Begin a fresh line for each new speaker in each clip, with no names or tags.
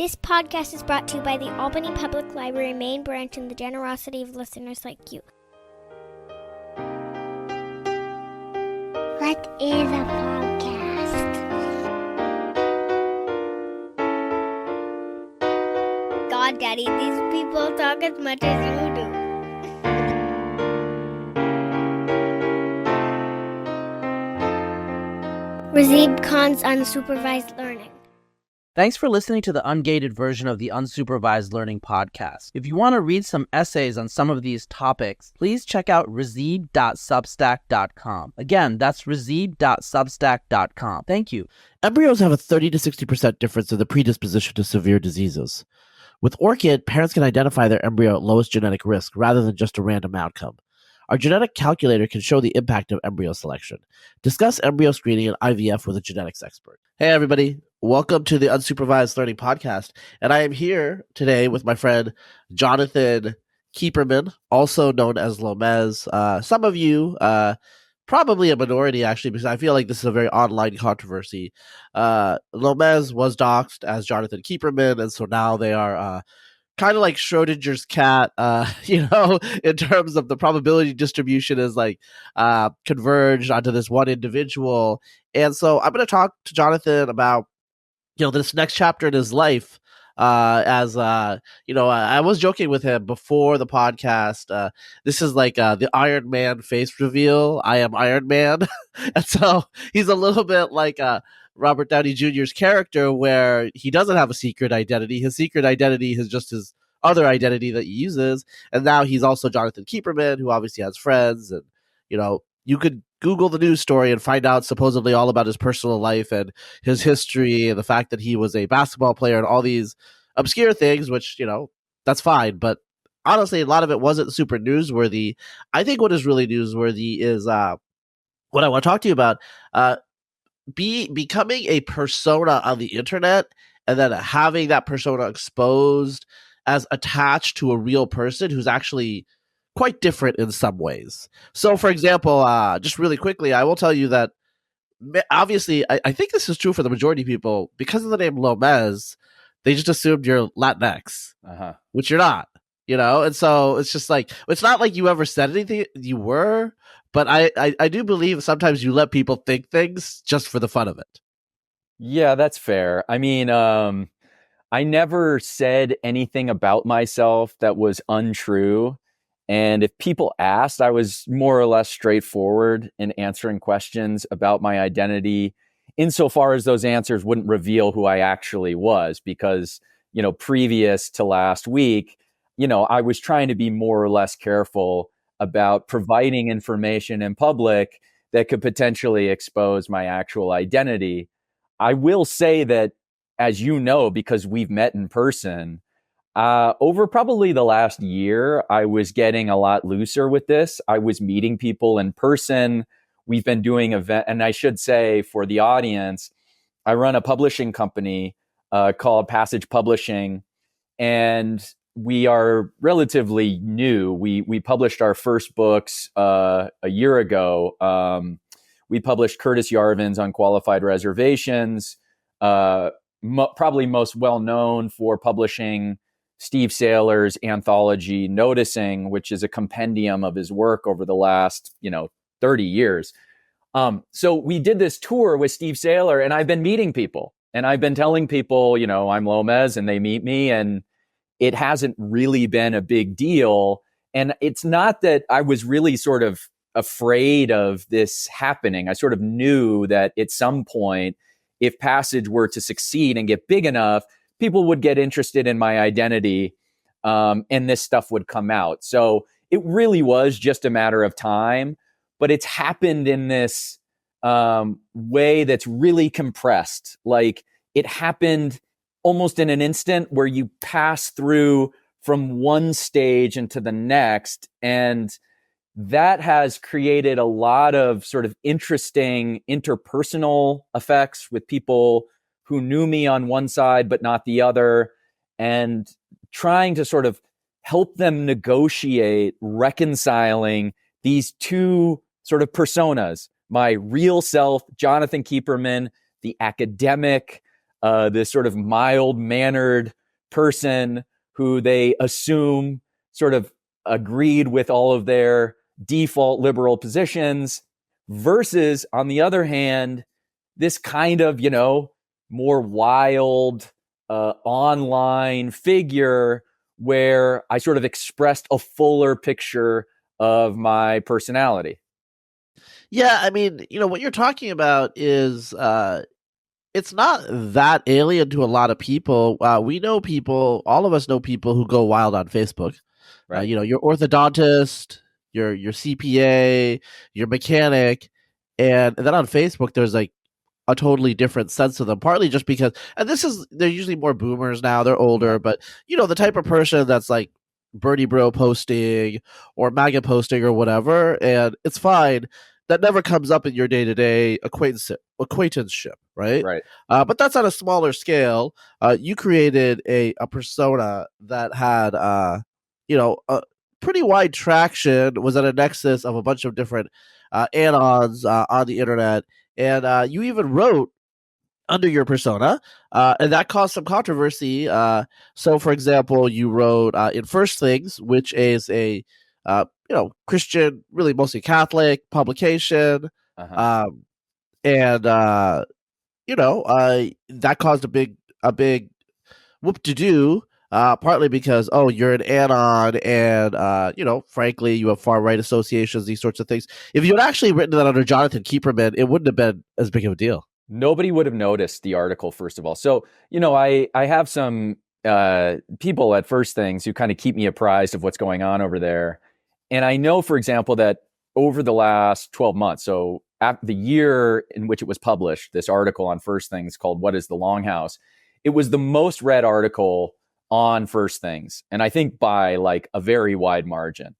This podcast is brought to you by the Albany Public Library main branch and the generosity of listeners like you. What is a podcast? God, Daddy, these people talk as much as you do. Razib Khan's Unsupervised Learning.
Thanks for listening to the ungated version of the Unsupervised Learning podcast. If you want to read some essays on some of these topics, please check out razib.substack.com. Again, that's razib.substack.com. Thank you.
Embryos have a 30 to 60% difference in the predisposition to severe diseases. With ORCID, parents can identify their embryo at lowest genetic risk rather than just a random outcome. Our genetic calculator can show the impact of embryo selection. Discuss embryo screening and IVF with a genetics expert. Hey, everybody. Welcome to the Unsupervised Learning Podcast. And I am here today with my friend Jonathan Keeperman, also known as Lomez. Some of you, probably a minority actually, because I feel like this is a very online controversy. Lomez was doxxed as Jonathan Keeperman, and so now they are kind of like Schrodinger's cat, in terms of the probability distribution is like converged onto this one individual. And so I'm going to talk to Jonathan about, this next chapter in his life. I was joking with him before the podcast. This is like the Iron Man face reveal. I am Iron Man. And so he's a little bit like Robert Downey Jr.'s character, where he doesn't have a secret identity. His secret identity is just his other identity that he uses. And now he's also Jonathan Keeperman, who obviously has friends. And, you could Google the news story and find out supposedly all about his personal life and his history and the fact that he was a basketball player and all these obscure things, which, that's fine. But honestly, a lot of it wasn't super newsworthy. I think what is really newsworthy is what I want to talk to you about. Becoming a persona on the internet and then having that persona exposed as attached to a real person who's actually quite different in some ways. So, for example, just really quickly, I will tell you that obviously, I think this is true for the majority of people. Because of the name Lomez, they just assumed you're Latinx, which you're not, And so it's just like, it's not like you ever said anything you were, but I do believe sometimes you let people think things just for the fun of it.
Yeah, that's fair. I mean, I never said anything about myself that was untrue. And if people asked, I was more or less straightforward in answering questions about my identity, insofar as those answers wouldn't reveal who I actually was. Because, previous to last week, I was trying to be more or less careful about providing information in public that could potentially expose my actual identity. I will say that, as you know, because we've met in person, over probably the last year, I was getting a lot looser with this. I was meeting people in person. We've been doing events, and I should say for the audience, I run a publishing company called Passage Publishing, and we are relatively new. We published our first books a year ago. We published Curtis Yarvin's Unqualified Reservations, probably most well known for publishing Steve Saylor's anthology Noticing, which is a compendium of his work over the last 30 years. So we did this tour with Steve Saylor, and I've been meeting people, and I've been telling people, I'm Lomez, and they meet me, and it hasn't really been a big deal. And it's not that I was really sort of afraid of this happening. I sort of knew that at some point, if Passage were to succeed and get big enough, people would get interested in my identity, and this stuff would come out. So it really was just a matter of time, but it's happened in this way that's really compressed. Like, it happened almost in an instant, where you pass through from one stage into the next. And that has created a lot of sort of interesting interpersonal effects with people who knew me on one side but not the other, and trying to sort of help them negotiate reconciling these two sort of personas, my real self, Jonathan Keeperman, the academic, this sort of mild-mannered person who they assume sort of agreed with all of their default liberal positions, versus, on the other hand, this kind of, more wild online figure where I sort of expressed a fuller picture of my personality.
Yeah, I mean, what you're talking about is it's not that alien to a lot of people. We know people, all of us know people who go wild on Facebook.
Right.
Your orthodontist, your CPA, your mechanic, and then on Facebook, there's like a totally different sense of them. Partly just because, and they're usually more boomers now. They're older, but the type of person that's like Bernie Bro posting or MAGA posting or whatever, and it's fine. That never comes up in your day-to-day acquaintanceship, right?
Right.
But that's on a smaller scale. You created a persona that had, a pretty wide traction, was at a nexus of a bunch of different anons on the internet. And you even wrote under your persona, and that caused some controversy. So, for example, you wrote in First Things, which is a Christian, really mostly Catholic publication, and that caused a big whoop to do. Partly because you're an anon, and frankly, you have far right associations, these sorts of things. If you had actually written that under Jonathan Keeperman, it wouldn't have been as big of a deal.
Nobody would have noticed the article, first of all. So, I have some people at First Things who kind of keep me apprised of what's going on over there. And I know, for example, that over the last 12 months, so after the year in which it was published, this article on First Things called "What is the Longhouse?" It was the most read article on First Things. And I think by like a very wide margin.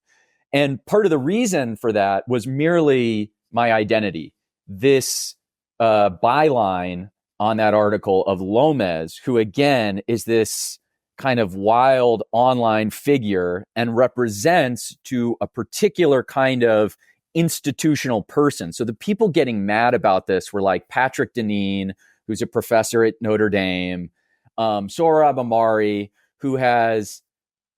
And part of the reason for that was merely my identity. This byline on that article of Lomez, who again is this kind of wild online figure and represents to a particular kind of institutional person. So the people getting mad about this were like Patrick Deneen, who's a professor at Notre Dame, Sohrab Ahmari, who has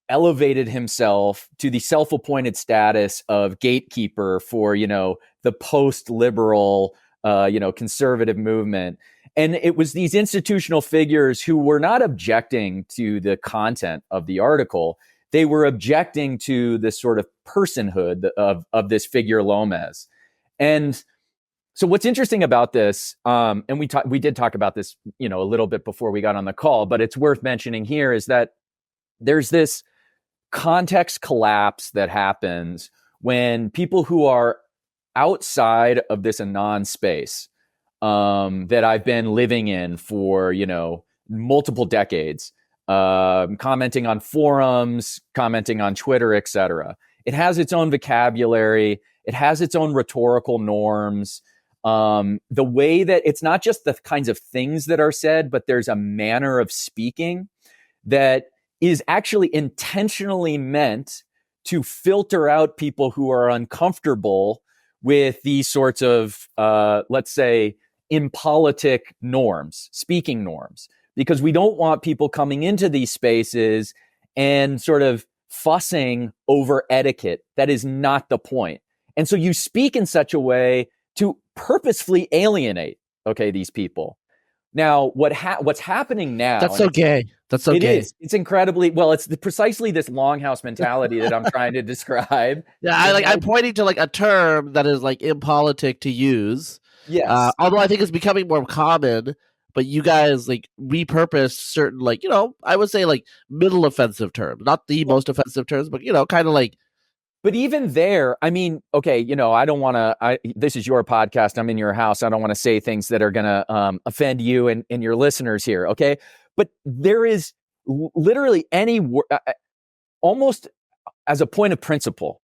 elevated himself to the self-appointed status of gatekeeper for, the post-liberal, conservative movement. And it was these institutional figures who were not objecting to the content of the article. They were objecting to this sort of personhood of this figure Lomez. And so what's interesting about this, and we did talk about this, a little bit before we got on the call, but it's worth mentioning here, is that there's this context collapse that happens when people who are outside of this anon space that I've been living in for, multiple decades, commenting on forums, commenting on Twitter, etc. It has its own vocabulary. It has its own rhetorical norms. The way that it's not just the kinds of things that are said, but there's a manner of speaking that is actually intentionally meant to filter out people who are uncomfortable with these sorts of, let's say, impolitic norms, speaking norms, because we don't want people coming into these spaces and sort of fussing over etiquette. That is not the point. And so you speak in such a way to purposefully alienate, these people. Now, what's happening now?
That's so gay. That's so gay.
It is. It's incredibly well. It's precisely this longhouse mentality that I'm trying to describe.
Yeah, I'm pointing to like a term that is like impolitic to use.
Yes.
Although I think it's becoming more common, but you guys like repurpose certain I would say like middle offensive terms, not the most offensive terms, but kind of like.
But even there, I mean, I don't want to, this is your podcast. I'm in your house. I don't want to say things that are going to offend you and your listeners here. Okay. But there is literally almost as a point of principle,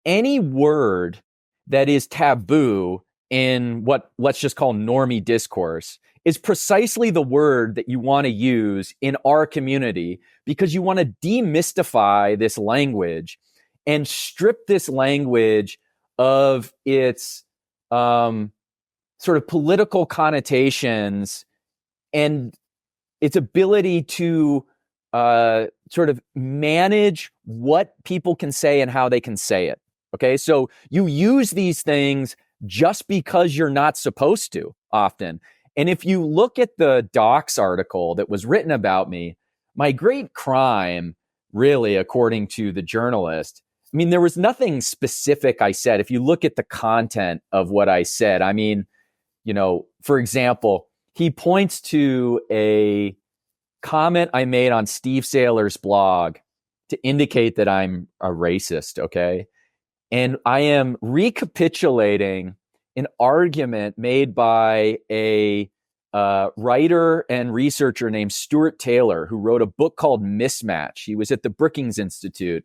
any word that is taboo in what let's just call normie discourse is precisely the word that you want to use in our community, because you want to demystify this language and strip this language of its sort of political connotations and its ability to sort of manage what people can say and how they can say it. Okay, so you use these things just because you're not supposed to often. And if you look at the Docs article that was written about me, my great crime, really, according to the journalist, I mean, there was nothing specific I said. If you look at the content of what I said, I mean, for example, he points to a comment I made on Steve Saylor's blog to indicate that I'm a racist, okay? And I am recapitulating an argument made by a writer and researcher named Stuart Taylor, who wrote a book called Mismatch. He was at the Brookings Institute,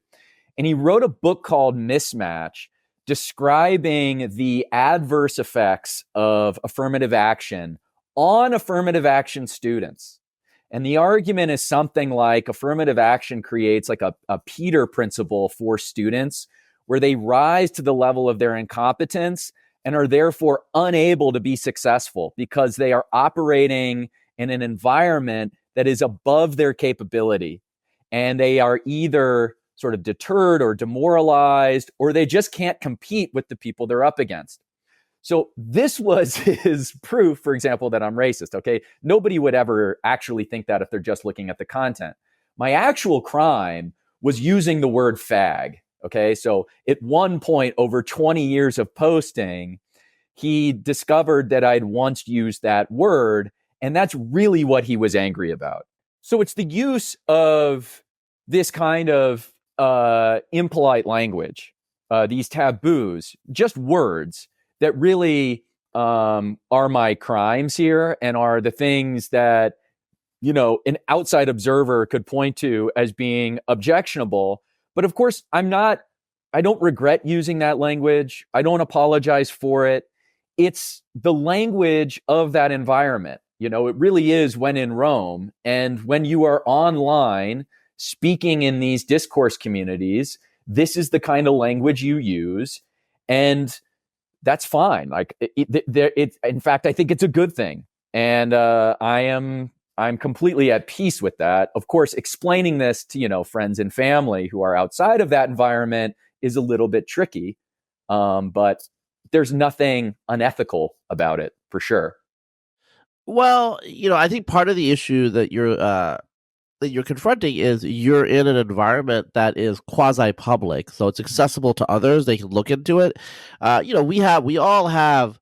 and he wrote a book called Mismatch describing the adverse effects of affirmative action on affirmative action students. And the argument is something like affirmative action creates like a Peter principle for students where they rise to the level of their incompetence and are therefore unable to be successful because they are operating in an environment that is above their capability. And they are either sort of deterred or demoralized, or they just can't compete with the people they're up against. So this was his proof, for example, that I'm racist, okay? Nobody would ever actually think that if they're just looking at the content. My actual crime was using the word fag, okay? So at one point over 20 years of posting, he discovered that I'd once used that word, and that's really what he was angry about. So it's the use of this kind of impolite language, these taboos, just words, that really are my crimes here and are the things that, an outside observer could point to as being objectionable. But of course, I don't regret using that language. I don't apologize for it. It's the language of that environment. It really is when in Rome. And when you are online speaking in these discourse communities, this is the kind of language you use. And that's fine. Like in fact, I think it's a good thing. And I'm completely at peace with that. Of course, explaining this to, friends and family who are outside of that environment is a little bit tricky. But there's nothing unethical about it, for sure.
Well, I think part of the issue that you're confronting is you're in an environment that is quasi-public, so it's accessible to others. They can look into it. We all have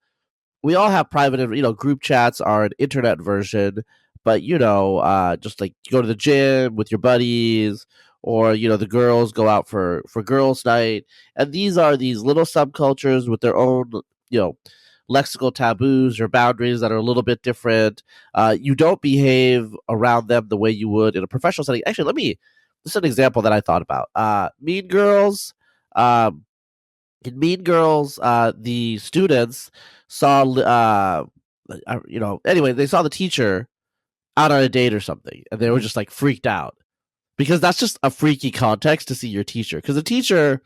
private, group chats are an internet version, but just like you go to the gym with your buddies, or the girls go out for girls' night, and these are these little subcultures with their own lexical taboos or boundaries that are a little bit different. You don't behave around them the way you would in a professional setting. Actually, this is an example that I thought about. Mean Girls. In Mean Girls, the students saw, anyway, they saw the teacher out on a date or something, and they were just like freaked out because that's just a freaky context to see your teacher, because the teacher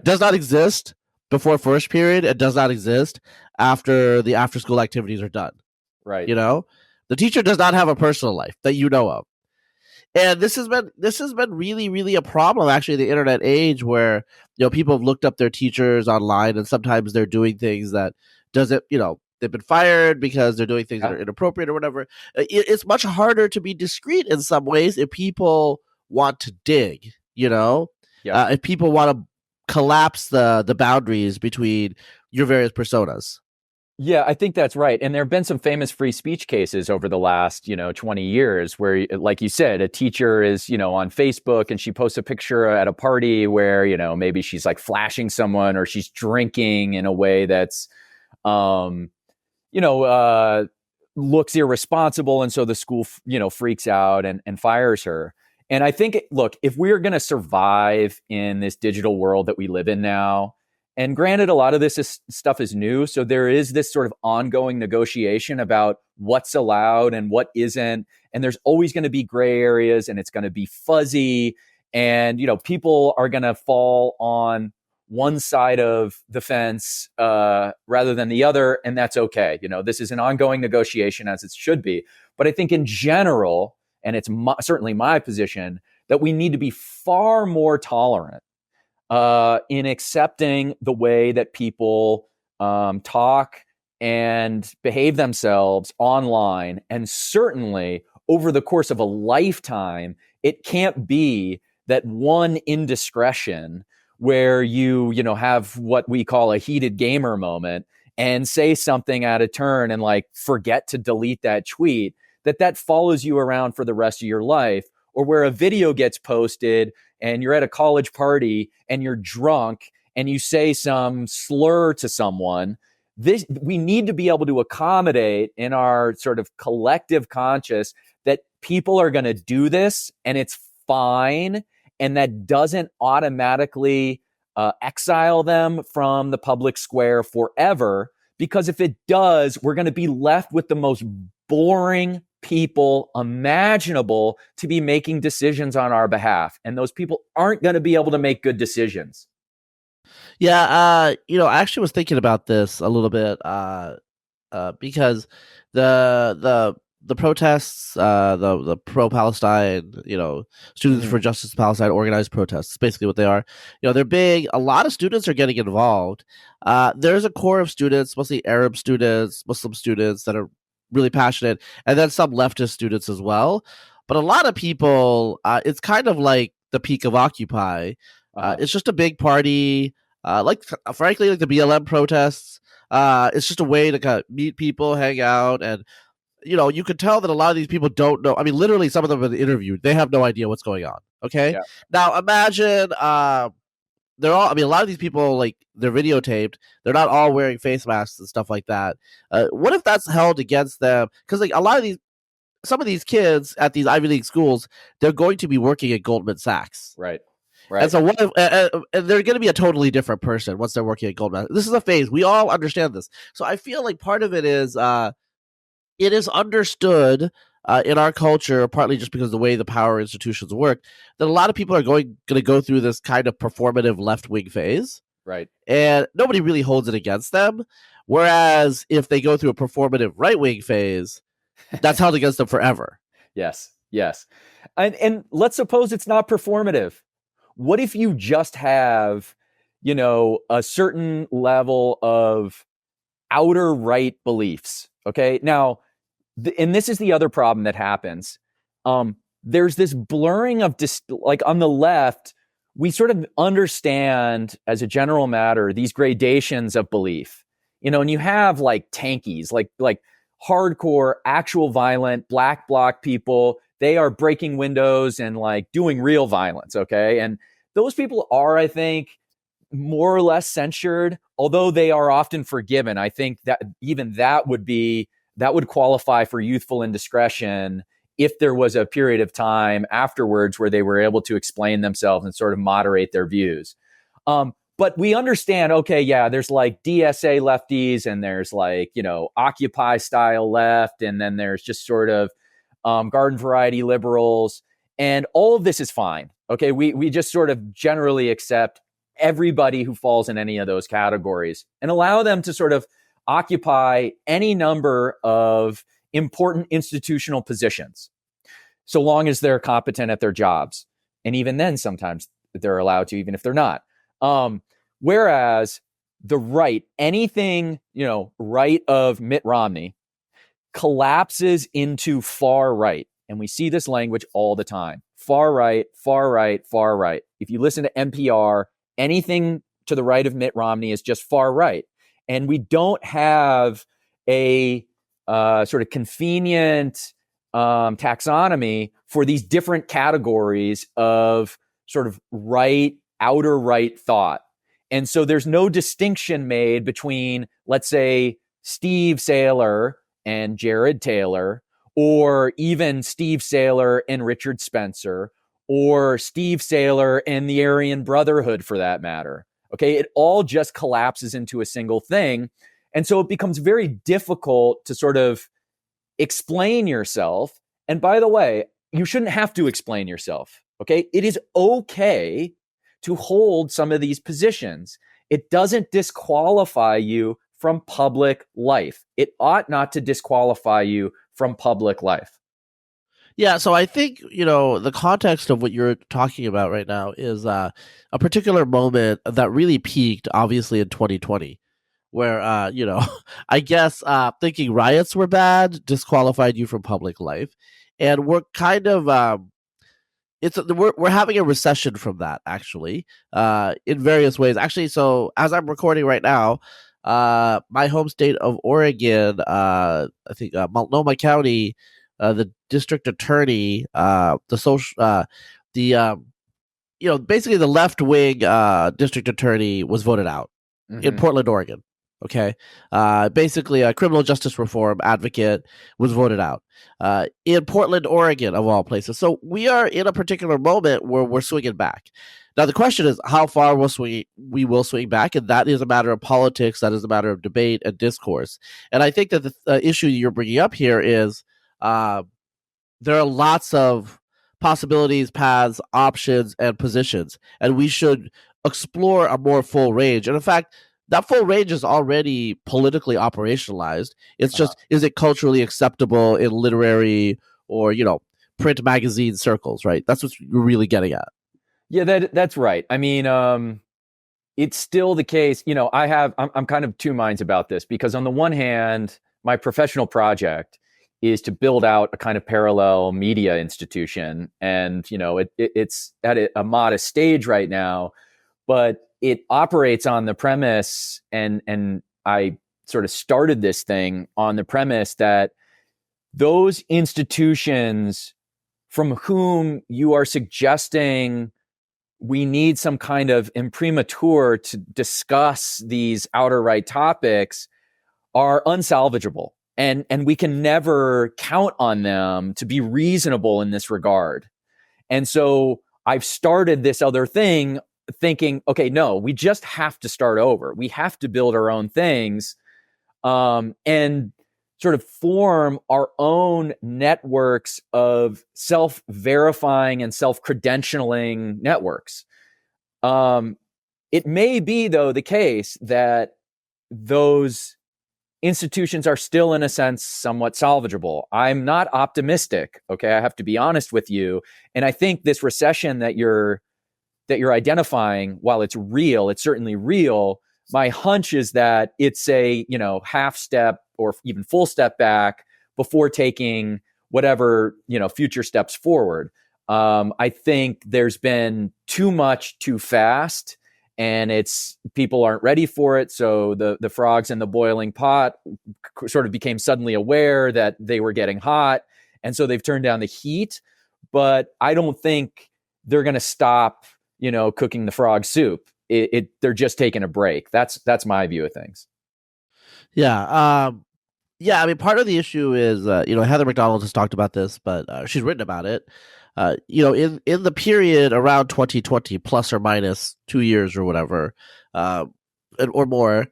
does not exist before first period. It does not exist after the after school activities are done.
Right.
The teacher does not have a personal life that you know of. And this has been really, really a problem, actually, in the internet age, where people have looked up their teachers online, and sometimes they're doing things that doesn't, they've been fired because they're doing things that are inappropriate or whatever. It's much harder to be discreet in some ways if people want to dig, if people want to collapse the boundaries between your various personas.
Yeah, I think that's right. And there have been some famous free speech cases over the last, 20 years where, like you said, a teacher is, on Facebook and she posts a picture at a party where, maybe she's like flashing someone or she's drinking in a way that's, looks irresponsible. And so the school, freaks out and fires her. And I think, look, if we're going to survive in this digital world that we live in now, and granted, a lot of this stuff is new, so there is this sort of ongoing negotiation about what's allowed and what isn't, and there's always going to be gray areas, and it's going to be fuzzy, and people are going to fall on one side of the fence rather than the other, and that's okay. This is an ongoing negotiation, as it should be. But I think in general, and it's certainly my position, that we need to be far more tolerant in accepting the way that people talk and behave themselves online. And certainly over the course of a lifetime, it can't be that one indiscretion where you have what we call a heated gamer moment and say something out of turn and like forget to delete that tweet, that follows you around for the rest of your life. Or where a video gets posted and you're at a college party and you're drunk and you say some slur to someone. We need to be able to accommodate in our sort of collective conscious that people are going to do this and it's fine. And that doesn't automatically exile them from the public square forever. Because if it does, we're going to be left with the most boring people imaginable to be making decisions on our behalf. And those people aren't going to be able to make good decisions.
Yeah, I actually was thinking about this a little bit because the protests, the pro-Palestine, Students for Justice in Palestine organized protests, basically what they are. They're big. A lot of students are getting involved. There's a core of students, mostly Arab students, Muslim students, that are really passionate, and then some leftist students as well. But a lot of people, it's kind of like the peak of Occupy. It's just a big party, frankly, like the BLM protests. It's just a way to kind of meet people, hang out, and you could tell that a lot of these people don't know. I mean, literally, some of them have been interviewed. They have no idea what's going on. Okay, yeah. Now imagine they're all. I mean, a lot of these people, like, they're videotaped. They're not all wearing face masks and stuff like that. What if that's held against them? Because like some of these kids at these Ivy League schools, they're going to be working at Goldman Sachs,
right?
And so what if, and they're going to be a totally different person once they're working at Goldman Sachs. This is a phase. We all understand this. So I feel like part of it is it is understood in our culture, partly just because of the way the power institutions work, that a lot of people are going to go through this kind of performative left-wing phase.
Right.
And nobody really holds it against them. Whereas if they go through a performative right-wing phase, that's held against them forever.
Yes. And let's suppose it's not performative. What if you just have, a certain level of outer right beliefs? Okay. Now, and this is the other problem that happens. There's this blurring of like on the left, we sort of understand as a general matter these gradations of belief, and you have like tankies, like hardcore, actual violent black bloc people. They are breaking windows and like doing real violence. Okay, and those people are, I think, more or less censured, although they are often forgiven. I think that even that would qualify for youthful indiscretion if there was a period of time afterwards where they were able to explain themselves and sort of moderate their views. But we understand, okay, yeah, there's like DSA lefties and there's like, Occupy style left. And then there's just sort of garden variety liberals. And all of this is fine. Okay, we just sort of generally accept everybody who falls in any of those categories and allow them to sort of occupy any number of important institutional positions, so long as they're competent at their jobs. And even then, sometimes they're allowed to, even if they're not. Whereas the right, anything, right of Mitt Romney collapses into far right. And we see this language all the time. Far right, far right, far right. If you listen to NPR, anything to the right of Mitt Romney is just far right. And we don't have a sort of convenient taxonomy for these different categories of sort of right, outer right thought. And so there's no distinction made between, let's say, Steve Saylor and Jared Taylor, or even Steve Saylor and Richard Spencer, or Steve Saylor and the Aryan Brotherhood, for that matter. Okay, it all just collapses into a single thing. And so it becomes very difficult to sort of explain yourself. And by the way, you shouldn't have to explain yourself. Okay, it is okay to hold some of these positions. It doesn't disqualify you from public life. It ought not to disqualify you from public life.
Yeah, so I think, the context of what you're talking about right now is a particular moment that really peaked, obviously, in 2020, where, I guess thinking riots were bad disqualified you from public life. And we're kind of, we're having a recession from that, actually, in various ways. Actually, so as I'm recording right now, my home state of Oregon, I think Multnomah County, the district attorney, the social, basically the left wing district attorney was voted out in Portland, Oregon. Okay, basically a criminal justice reform advocate was voted out in Portland, Oregon, of all places. So we are in a particular moment where we're swinging back. Now the question is how far we will swing back, and that is a matter of politics. That is a matter of debate and discourse. And I think that the issue you're bringing up here is there are lots of possibilities, paths, options, and positions, and we should explore a more full range. And in fact, that full range is already politically operationalized. It's just, is it culturally acceptable in literary or, print magazine circles, right? That's what you're really getting at.
Yeah, that's right. I mean, it's still the case. I'm kind of two minds about this, because on the one hand, my professional project is to build out a kind of parallel media institution. And, it's at a modest stage right now, but it operates on the premise, and I sort of started this thing on the premise that those institutions from whom you are suggesting we need some kind of imprimatur to discuss these outer right topics are unsalvageable. And we can never count on them to be reasonable in this regard. And so I've started this other thing thinking, okay, no, we just have to start over. We have to build our own things and sort of form our own networks of self-verifying and self-credentialing networks. It may be, though, the case that those institutions are still, in a sense, somewhat salvageable. I'm not optimistic, okay? I have to be honest with you. And I think this recession that you're identifying, while it's real, it's certainly real. My hunch is that it's a, half step or even full step back before taking whatever, future steps forward. I think there's been too much too fast, and people aren't ready for it. So the frogs in the boiling pot sort of became suddenly aware that they were getting hot. And so they've turned down the heat, but I don't think they're going to stop, cooking the frog soup. They're just taking a break. That's my view of things.
Yeah. Yeah. I mean, part of the issue is, Heather McDonald has talked about this, but she's written about it. In the period around 2020, plus or minus 2 years or whatever, or more,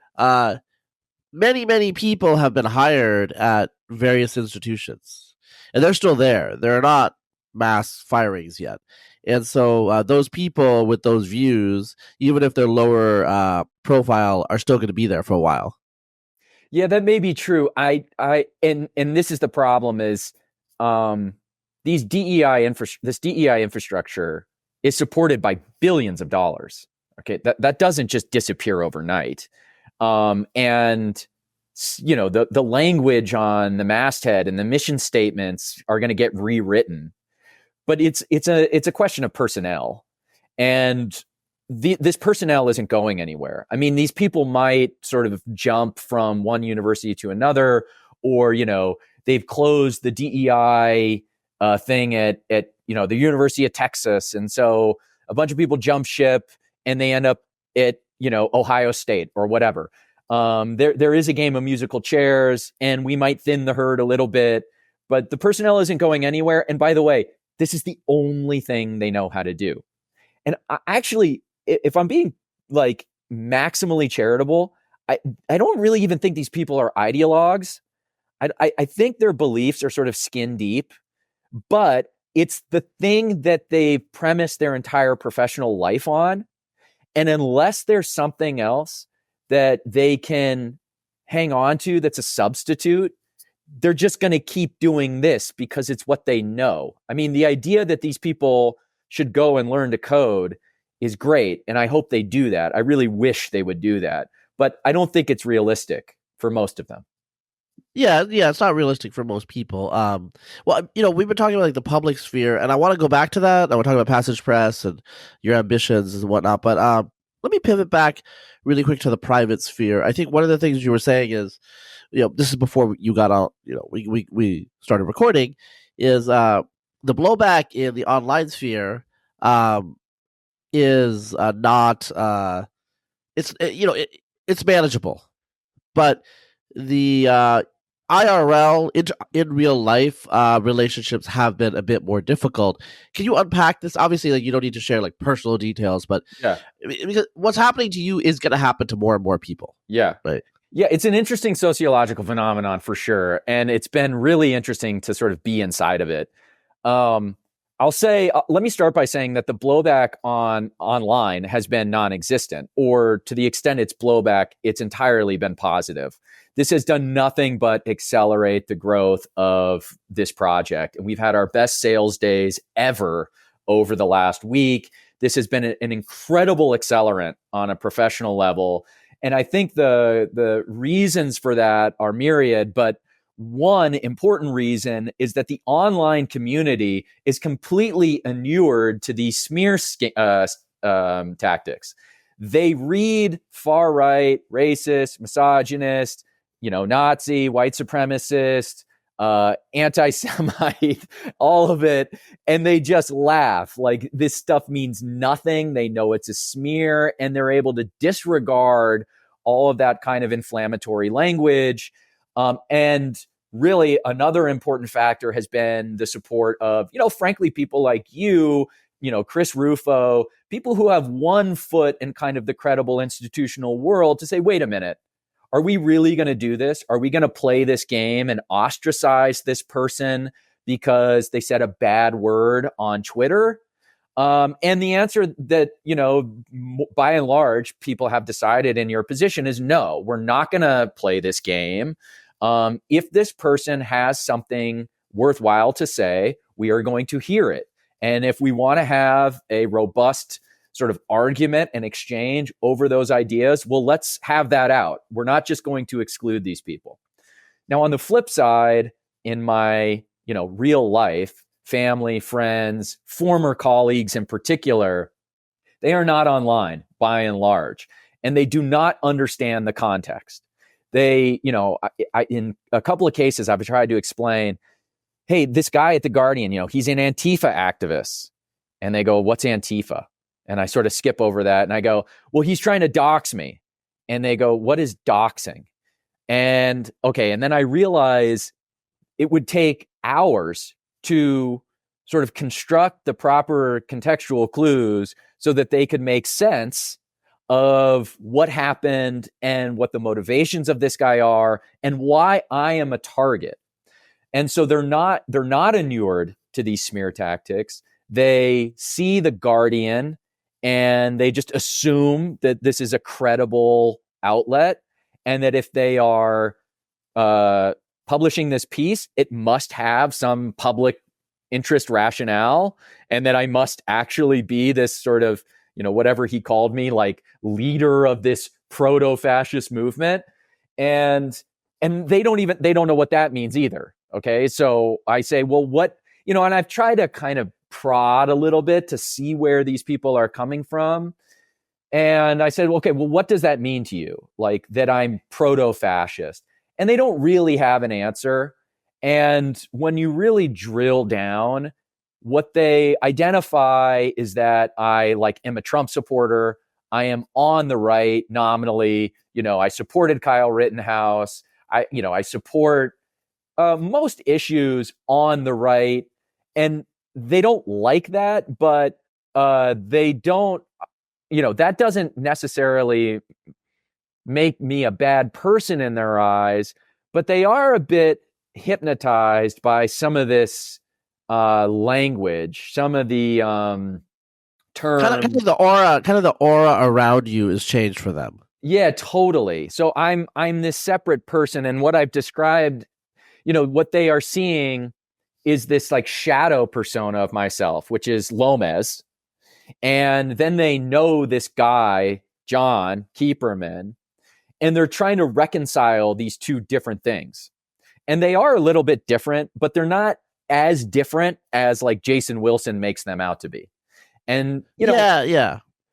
many, many people have been hired at various institutions, and they're still there. There are not mass firings yet. And so those people with those views, even if they're lower profile, are still going to be there for a while.
Yeah, that may be true. And this is the problem is this DEI infrastructure is supported by billions of dollars. Okay, that doesn't just disappear overnight. And the language on the masthead and the mission statements are going to get rewritten. But it's a question of personnel, and this personnel isn't going anywhere. I mean, these people might sort of jump from one university to another, or they've closed the DEI thing at the University of Texas, and so a bunch of people jump ship and they end up at Ohio State or whatever. There is a game of musical chairs, and we might thin the herd a little bit, but the personnel isn't going anywhere. And by the way, this is the only thing they know how to do. And actually, if I'm being maximally charitable, I don't really even think these people are ideologues. I think their beliefs are sort of skin deep, but it's the thing that they've premised their entire professional life on. And unless there's something else that they can hang on to that's a substitute, they're just going to keep doing this because it's what they know. I mean, the idea that these people should go and learn to code is great, and I hope they do that. I really wish they would do that, but I don't think it's realistic for most of them.
Yeah, it's not realistic for most people. Well, we've been talking about like the public sphere, and I want to go back to that. I want to talk about Passage Press and your ambitions and whatnot. But let me pivot back really quick to the private sphere. I think one of the things you were saying is, this is before you got out. We started recording. Is the blowback in the online sphere is not it's manageable, but the IRL in real life relationships have been a bit more difficult. Can you unpack this? Obviously, like you don't need to share like personal details, but because what's happening to you is going to happen to more and more people.
Yeah,
right.
Yeah, it's an interesting sociological phenomenon for sure, and it's been really interesting to sort of be inside of it. I'll say, let me start by saying that the blowback online has been non-existent, or to the extent it's blowback, it's entirely been positive. This has done nothing but accelerate the growth of this project. And we've had our best sales days ever over the last week. This has been an incredible accelerant on a professional level. And I think the reasons for that are myriad, but one important reason is that the online community is completely inured to these smear tactics. They read far right, racist, misogynist, Nazi, white supremacist, anti-Semite, all of it, and they just laugh. Like, this stuff means nothing. They know it's a smear, and they're able to disregard all of that kind of inflammatory language. And really, another important factor has been the support of, frankly, people like you, Chris Rufo, people who have one foot in kind of the credible institutional world to say, wait a minute, are we really going to do this? Are we going to play this game and ostracize this person because they said a bad word on Twitter? And the answer that, by and large, people have decided in your position is no, we're not going to play this game. If this person has something worthwhile to say, we are going to hear it. And if we want to have a robust sort of argument and exchange over those ideas, well, let's have that out. We're not just going to exclude these people. Now, on the flip side, in my, real life, family, friends, former colleagues in particular, they are not online by and large, and they do not understand the context. They, in a couple of cases, I've tried to explain, hey, this guy at The Guardian, he's an Antifa activist. And they go, what's Antifa? And I sort of skip over that. And I go, well, he's trying to dox me. And they go, what is doxing? And okay. And then I realize it would take hours to sort of construct the proper contextual clues so that they could make sense of what happened and what the motivations of this guy are and why I am a target. And so they're not inured to these smear tactics. They see The Guardian and they just assume that this is a credible outlet and that if they are publishing this piece, it must have some public interest rationale, and that I must actually be this sort of, whatever he called me, like leader of this proto-fascist movement. And they don't know what that means either. Okay. So I say, well, what, and I've tried to kind of prod a little bit to see where these people are coming from. And I said, okay, well, what does that mean to you? Like that I'm proto-fascist? And they don't really have an answer. And when you really drill down, what they identify is that I am a Trump supporter. I am on the right nominally. I supported Kyle Rittenhouse. I support most issues on the right. And they don't like that, but they don't, that doesn't necessarily make me a bad person in their eyes, but they are a bit hypnotized by some of this language, some of the terms.
Kind of the aura around you is changed for them.
Yeah, totally. So I'm this separate person, and what I've described, what they are seeing is this like shadow persona of myself, which is Lomez. And then they know this guy, John Keeperman, and they're trying to reconcile these two different things. And they are a little bit different, but they're not as different as like Jason Wilson makes them out to be. And,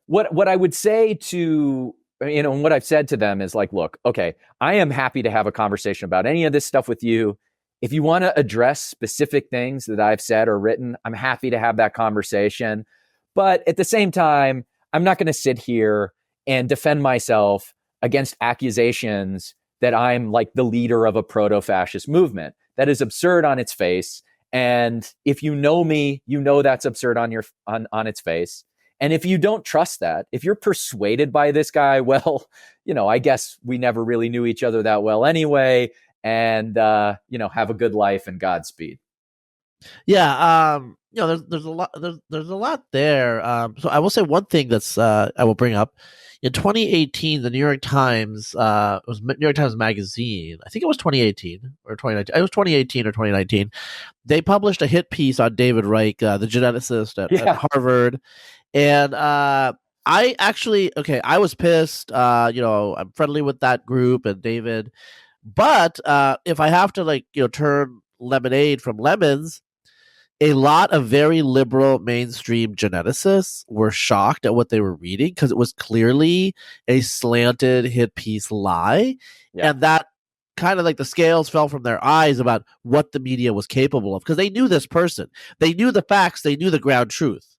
what I would say to, and what I've said to them is like, look, okay, I am happy to have a conversation about any of this stuff with you. If you want to address specific things that I've said or written, I'm happy to have that conversation. But at the same time, I'm not going to sit here and defend myself against accusations that I'm like the leader of a proto-fascist movement. That is absurd on its face. And if you know me, you know that's absurd on its face. And if you don't trust that, if you're persuaded by this guy, well, I guess we never really knew each other that well anyway. And have a good life and Godspeed.
Yeah, there's a lot there. So I will say one thing that's I will bring up. In 2018, the New York Times, it was New York Times Magazine. I think it was 2018 or 2019. It was 2018 or 2019. They published a hit piece on David Reich, the geneticist at Harvard, and I was pissed. I'm friendly with that group and David, but if I have to turn lemonade from lemons, a lot of very liberal mainstream geneticists were shocked at what they were reading because it was clearly a slanted hit piece lie. Yeah. And that kind of the scales fell from their eyes about what the media was capable of because they knew this person. They knew the facts. They knew the ground truth.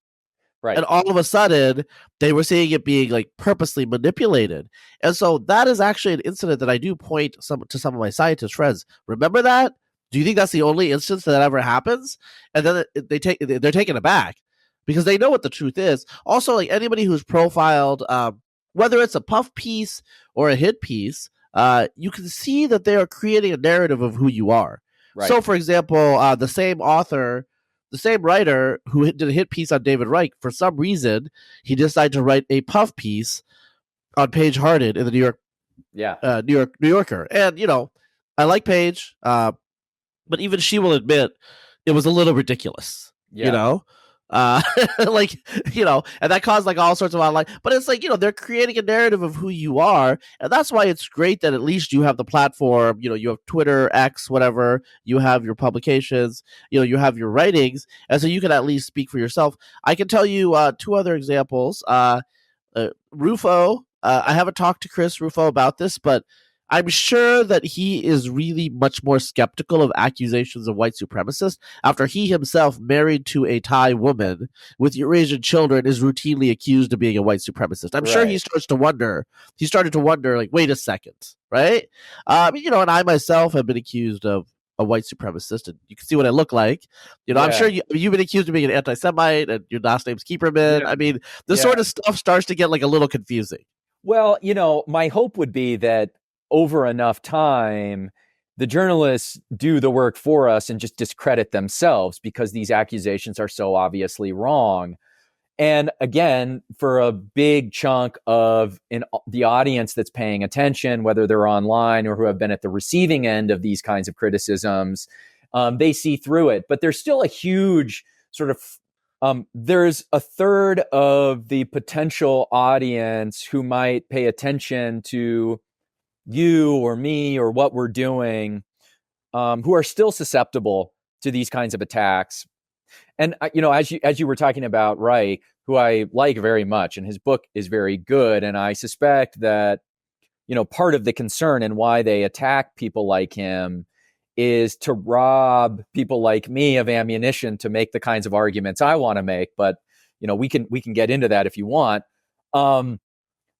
Right. And all of a sudden, they were seeing it being purposely manipulated. And so that is actually an incident that I do point to some of my scientist friends. Remember that? Do you think that's the only instance that ever happens? And then they're taken aback because they know what the truth is. Also, anybody who's profiled, whether it's a puff piece or a hit piece, you can see that they are creating a narrative of who you are. Right. So, for example, the same author, the same writer who did a hit piece on David Reich, for some reason, he decided to write a puff piece on Paige Harden in the New Yorker. And I like Paige. But even she will admit it was a little ridiculous, and that caused all sorts of online. But it's they're creating a narrative of who you are, and that's why it's great that at least you have the platform. You have Twitter, X, whatever. You have your publications. You have your writings, and so you can at least speak for yourself. I can tell you two other examples. Rufo. I haven't talked to Chris Rufo about this, but I'm sure that he is really much more skeptical of accusations of white supremacists after he himself, married to a Thai woman with Eurasian children, is routinely accused of being a white supremacist. I'm sure he started to wonder, wait a second, right? And I myself have been accused of a white supremacist, and you can see what I look like. I'm sure you've been accused of being an anti-Semite, and your last name's Keeperman. Yeah. I mean, this sort of stuff starts to get a little confusing.
Well, my hope would be that over enough time, the journalists do the work for us and just discredit themselves because these accusations are so obviously wrong. And again, for a big chunk of the audience that's paying attention, whether they're online or who have been at the receiving end of these kinds of criticisms, they see through it. But there's still a huge sort of there's a third of the potential audience who might pay attention to you or me or what we're doing, who are still susceptible to these kinds of attacks. And as you were talking about Reich, who I like very much, and his book is very good, and I suspect that part of the concern and why they attack people like him is to rob people like me of ammunition to make the kinds of arguments I want to make. But we can get into that if you want.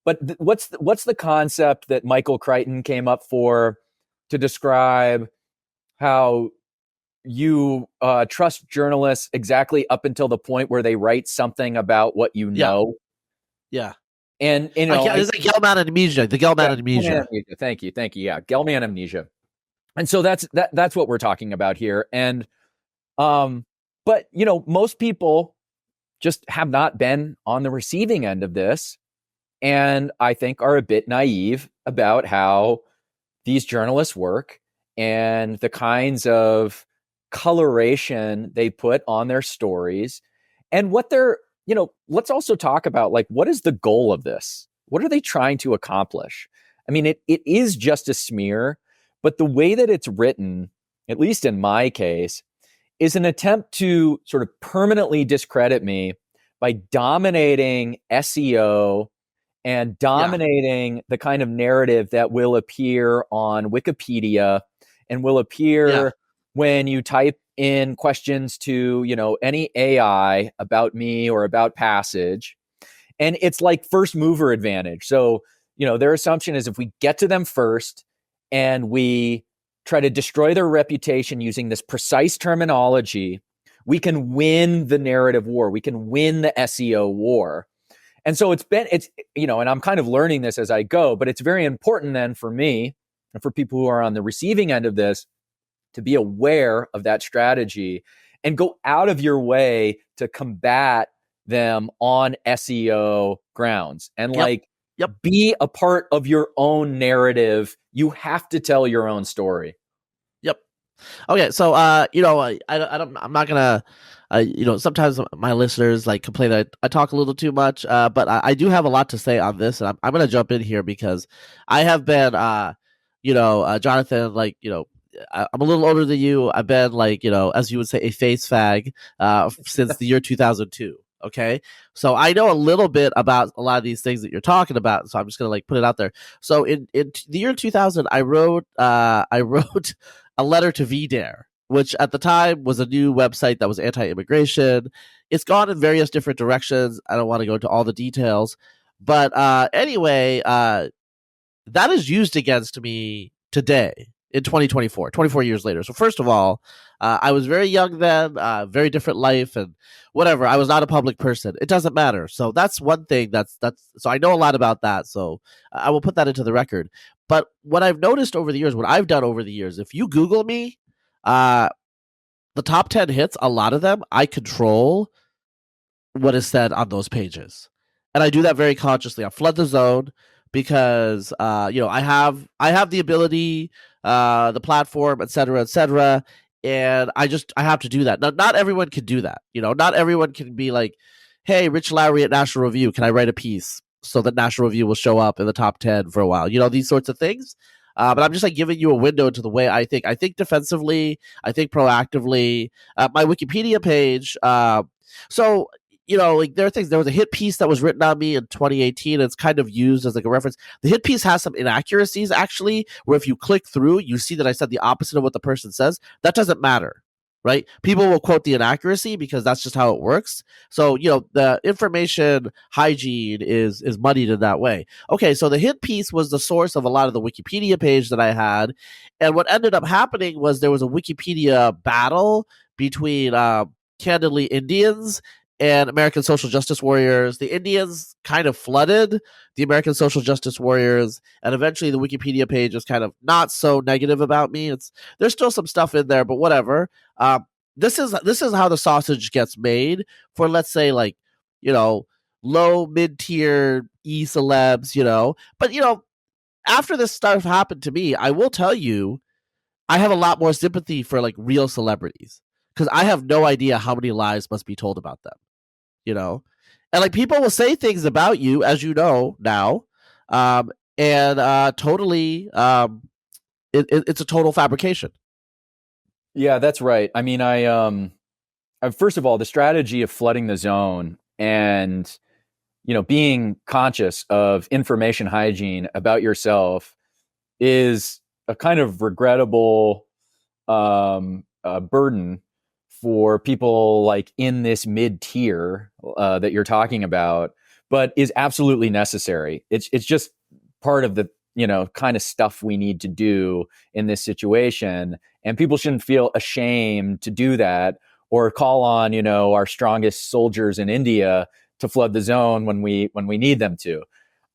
But what's the concept that Michael Crichton came up for to describe how you trust journalists exactly up until the point where they write something about what you know?
Yeah.
And
it's like Gelman amnesia. The Gelman amnesia.
Thank you. Yeah, Gelman amnesia. And so that's what we're talking about here. And but most people just have not been on the receiving end of this. And I think are a bit naive about how these journalists work and the kinds of coloration they put on their stories, and what they're, let's also talk about, like, what is the goal of this? What are they trying to accomplish? I mean, it is just a smear, but the way that it's written, at least in my case, is an attempt to sort of permanently discredit me by dominating SEO and dominating the kind of narrative that will appear on Wikipedia and will appear when you type in questions to, any AI about me or about Passage. And it's like first mover advantage. So, their assumption is if we get to them first and we try to destroy their reputation using this precise terminology, we can win the narrative war. We can win the SEO war. And so it's, and I'm kind of learning this as I go, but it's very important then for me and for people who are on the receiving end of this to be aware of that strategy and go out of your way to combat them on SEO grounds and be a part of your own narrative. You have to tell your own story.
Yep. Okay. So, I'm not gonna, sometimes my listeners like complain that I talk a little too much, but I do have a lot to say on this, and I'm gonna jump in here because I have been, Jonathan, I'm a little older than you. I've been as you would say, a face fag, since the year 2002. Okay. So I know a little bit about a lot of these things that you're talking about. So I'm just going to put it out there. So in the year 2000, I wrote a letter to VDare, which at the time was a new website that was anti-immigration. It's gone in various different directions. I don't want to go into all the details, but anyway, that is used against me today in 2024, 24 years later. So first of all, I was very young then, very different life and whatever. I was not a public person. It doesn't matter. So that's one thing so I know a lot about that. So I will put that into the record. But what I've noticed over the years, what I've done over the years, if you Google me, the top 10 hits, a lot of them, I control what is said on those pages. And I do that very consciously. I flood the zone because, I have the ability, the platform, et cetera, and I have to do that. Not everyone can do that. Not everyone can be like, hey, Rich Lowry at National Review, can I write a piece so that National Review will show up in the top 10 for a while? These sorts of things. But I'm just giving you a window into the way I think. I think defensively. I think proactively. My Wikipedia page. So there are things. There was a hit piece that was written on me in 2018. And it's kind of used as a reference. The hit piece has some inaccuracies, actually, where if you click through, you see that I said the opposite of what the person says. That doesn't matter, right? People will quote the inaccuracy because that's just how it works. So, the information hygiene is muddied in that way. Okay, so the hit piece was the source of a lot of the Wikipedia page that I had. And what ended up happening was there was a Wikipedia battle between, candidly, Indians and American social justice warriors. The Indians kind of flooded the American social justice warriors, and eventually the Wikipedia page is kind of not so negative about me. There's still some stuff in there, but whatever. This is how the sausage gets made for, let's say, low mid-tier celebs, But after this stuff happened to me, I will tell you, I have a lot more sympathy for real celebrities because I have no idea how many lies must be told about them. And people will say things about you, as you know now, and totally, it's a total fabrication.
Yeah, that's right. I mean, first of all, the strategy of flooding the zone and being conscious of information hygiene about yourself is a kind of regrettable burden for people in this mid-tier that you're talking about, but is absolutely necessary. It's just part of the kind of stuff we need to do in this situation, and people shouldn't feel ashamed to do that or call on our strongest soldiers in India to flood the zone when we need them to.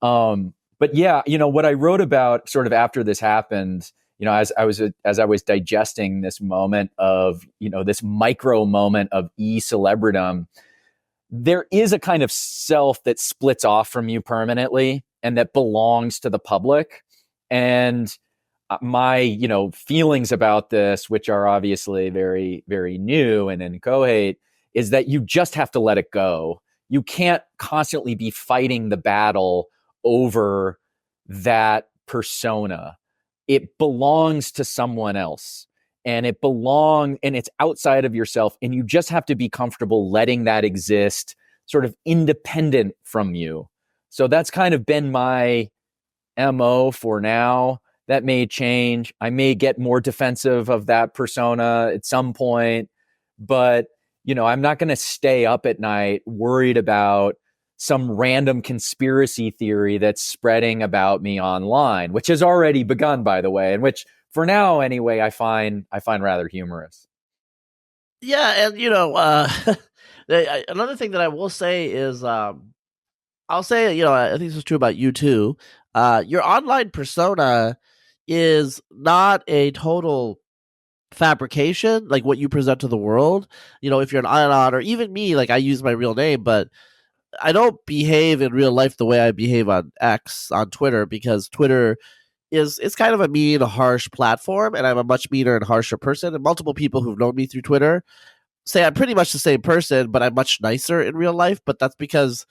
But yeah, what I wrote about sort of after this happened, as I was digesting this moment of, this micro moment of celebridom, there is a kind of self that splits off from you permanently and that belongs to the public. And my, feelings about this, which are obviously very, very new and inchoate, is that you just have to let it go. You can't constantly be fighting the battle over that persona. It belongs to someone else, and it's outside of yourself, and you just have to be comfortable letting that exist sort of independent from you. So that's kind of been my MO for now. That may change. I may get more defensive of that persona at some point, but I'm not going to stay up at night worried about some random conspiracy theory that's spreading about me online, which has already begun, by the way, and which for now anyway, I find rather humorous.
Yeah, and another thing that I will say is, I'll say, I think this is true about you too. Your online persona is not a total fabrication, like what you present to the world. If you're an anon, or even me, like I use my real name, but I don't behave in real life the way I behave on X, on Twitter, because Twitter it's kind of a mean, harsh platform, and I'm a much meaner and harsher person. And multiple people who've known me through Twitter say I'm pretty much the same person, but I'm much nicer in real life. But that's because,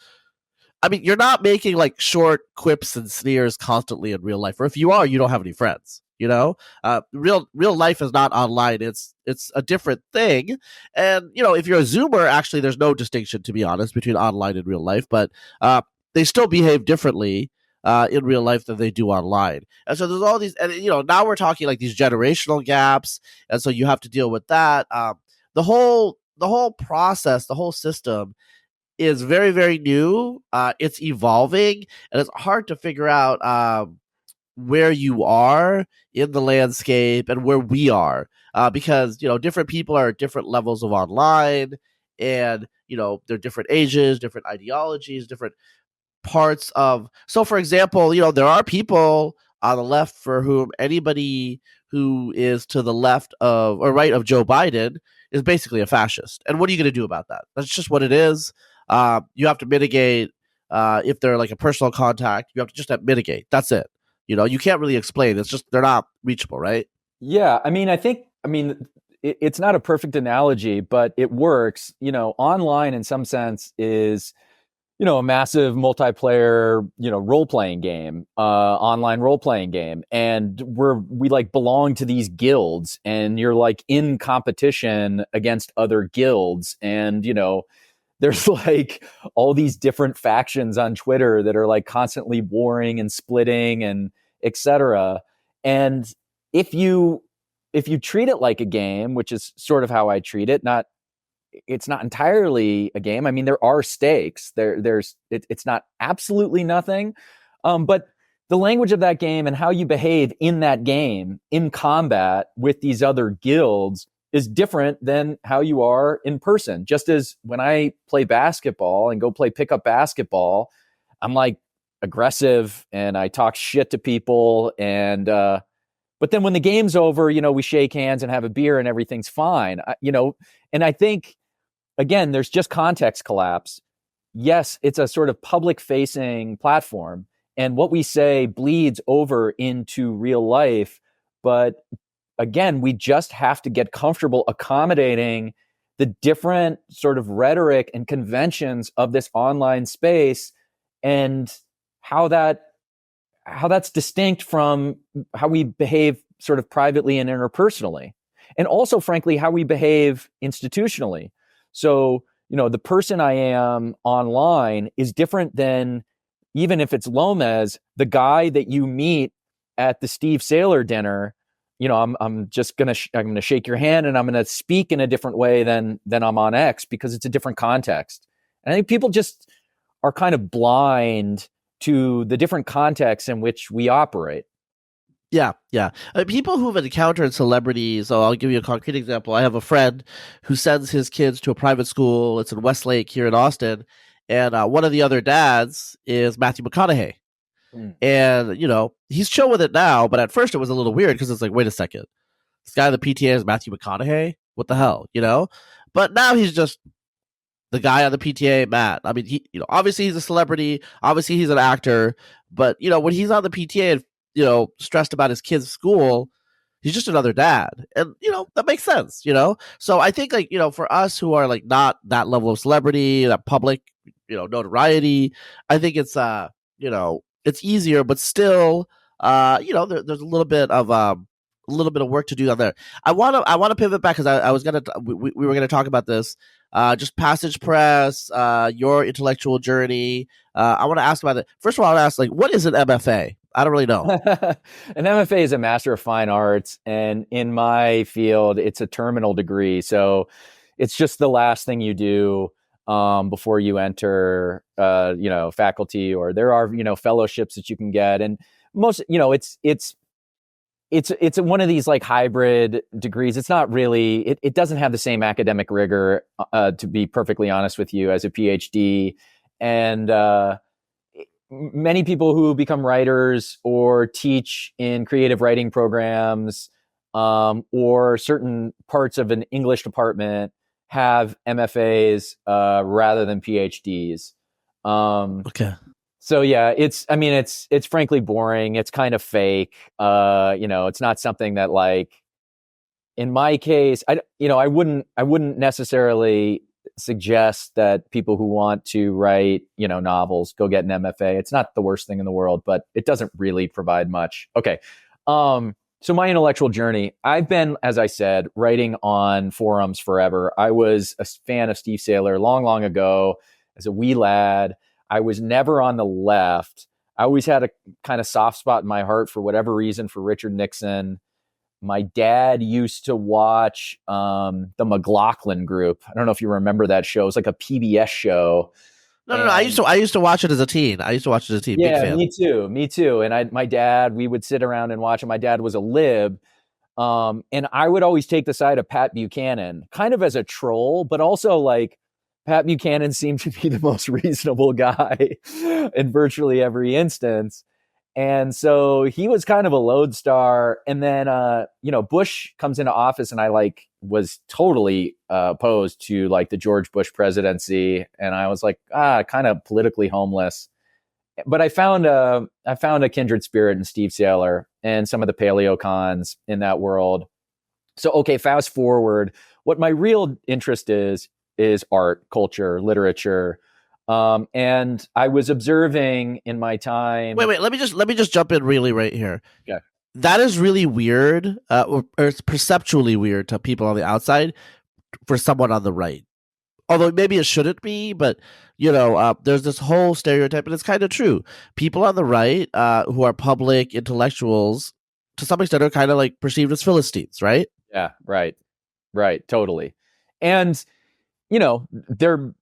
you're not making like short quips and sneers constantly in real life. Or if you are, you don't have any friends. Real life is not online. It's a different thing. And if you're a Zoomer, actually, there's no distinction, to be honest, between online and real life. But they still behave differently in real life than they do online. And so there's all these, and now we're talking like these generational gaps, and so you have to deal with that. The whole process, the whole system is very, very new. It's evolving, and it's hard to figure out where you are in the landscape and where we are, because different people are at different levels of online, and they're different ages, different ideologies, different parts of. So, for example, there are people on the left for whom anybody who is to the left of or right of Joe Biden is basically a fascist. And what are you going to do about that? That's just what it is. You have to mitigate. If they're like a personal contact, you have to just mitigate. That's it. You can't really explain. It's just they're not reachable, right?
Yeah, it's not a perfect analogy, but it works. Online in some sense is a massive multiplayer, role-playing game, online role-playing game. And we like belong to these guilds, and you're like in competition against other guilds. And, there's like all these different factions on Twitter that are like constantly warring and splitting and etc. And if you treat it like a game, which is sort of how I treat it, it's not entirely a game. There are stakes. It's not absolutely nothing. But the language of that game and how you behave in that game in combat with these other guilds is different than how you are in person. Just as when I play basketball and go play pickup basketball, I'm like aggressive and I talk shit to people. And, but then when the game's over, we shake hands and have a beer and everything's fine. And I think, again, there's just context collapse. Yes, it's a sort of public facing platform, and what we say bleeds over into real life. But again, we just have to get comfortable accommodating the different sort of rhetoric and conventions of this online space, and how that's distinct from how we behave sort of privately and interpersonally, and also, frankly, how we behave institutionally. So, the person I am online is different than, even if it's Lomez, the guy that you meet at the Steve Saylor dinner. I'm just gonna I'm gonna shake your hand and I'm gonna speak in a different way than I'm on X, because it's a different context. And I think people just are kind of blind to the different contexts in which we operate.
Yeah. People who've encountered celebrities, I'll give you a concrete example. I have a friend who sends his kids to a private school. It's in Westlake here in Austin. And one of the other dads is Matthew McConaughey. And, he's chill with it now. But at first it was a little weird because it's like, wait a second. This guy in the PTA is Matthew McConaughey? What the hell, But now he's just the guy on the PTA, Matt. He, obviously he's a celebrity. Obviously he's an actor. But, when he's on the PTA, stressed about his kids' school. He's just another dad. And, that makes sense, So I think for us who are not that level of celebrity, that public, notoriety, I think it's, it's easier, but still, there's a little bit of work to do on there. I want to pivot back because I was going to, we were going to talk about this, just Passage Press, your intellectual journey. I want to ask about it. First of all, I want to ask, what is an MFA? I don't really know.
An MFA is a Master of Fine Arts, and in my field, it's a terminal degree. So it's just the last thing you do before you enter, faculty, or there are, fellowships that you can get, and most, it's one of these hybrid degrees. It's not really, it doesn't have the same academic rigor, to be perfectly honest with you, as a PhD, and many people who become writers or teach in creative writing programs, or certain parts of an English department have MFAs rather than PhDs.
Okay.
So yeah, it's frankly boring. It's kind of fake. It's not something that in my case, I wouldn't necessarily suggest that people who want to write, novels go get an MFA. It's not the worst thing in the world, but it doesn't really provide much. Okay. So my intellectual journey, I've been, as I said, writing on forums forever. I was a fan of Steve Sailer long, long ago as a wee lad. I was never on the left. I always had a kind of soft spot in my heart for whatever reason for Richard Nixon. My dad used to watch the McLaughlin Group. I don't know if you remember that show. It was like a PBS show.
No. I used to watch it as a teen. Yeah,
Big fan. Me too. And my dad, we would sit around and watch it. My dad was a lib. And I would always take the side of Pat Buchanan, kind of as a troll, but also Pat Buchanan seemed to be the most reasonable guy in virtually every instance. And so he was kind of a lodestar. And then, Bush comes into office, and I was totally opposed to the George Bush presidency. And I was kind of politically homeless. But I found a kindred spirit in Steve Sailer and some of the paleocons in that world. So, okay, fast forward. What my real interest is art, culture, literature. And I was observing in my time.
Wait. Let me just jump in really right here.
Okay.
That is really weird, or it's perceptually weird to people on the outside for someone on the right. Although maybe it shouldn't be, but there's this whole stereotype, and it's kind of true. People on the right, who are public intellectuals, to some extent, are kind of perceived as Philistines, right?
Yeah, right, totally. And they're,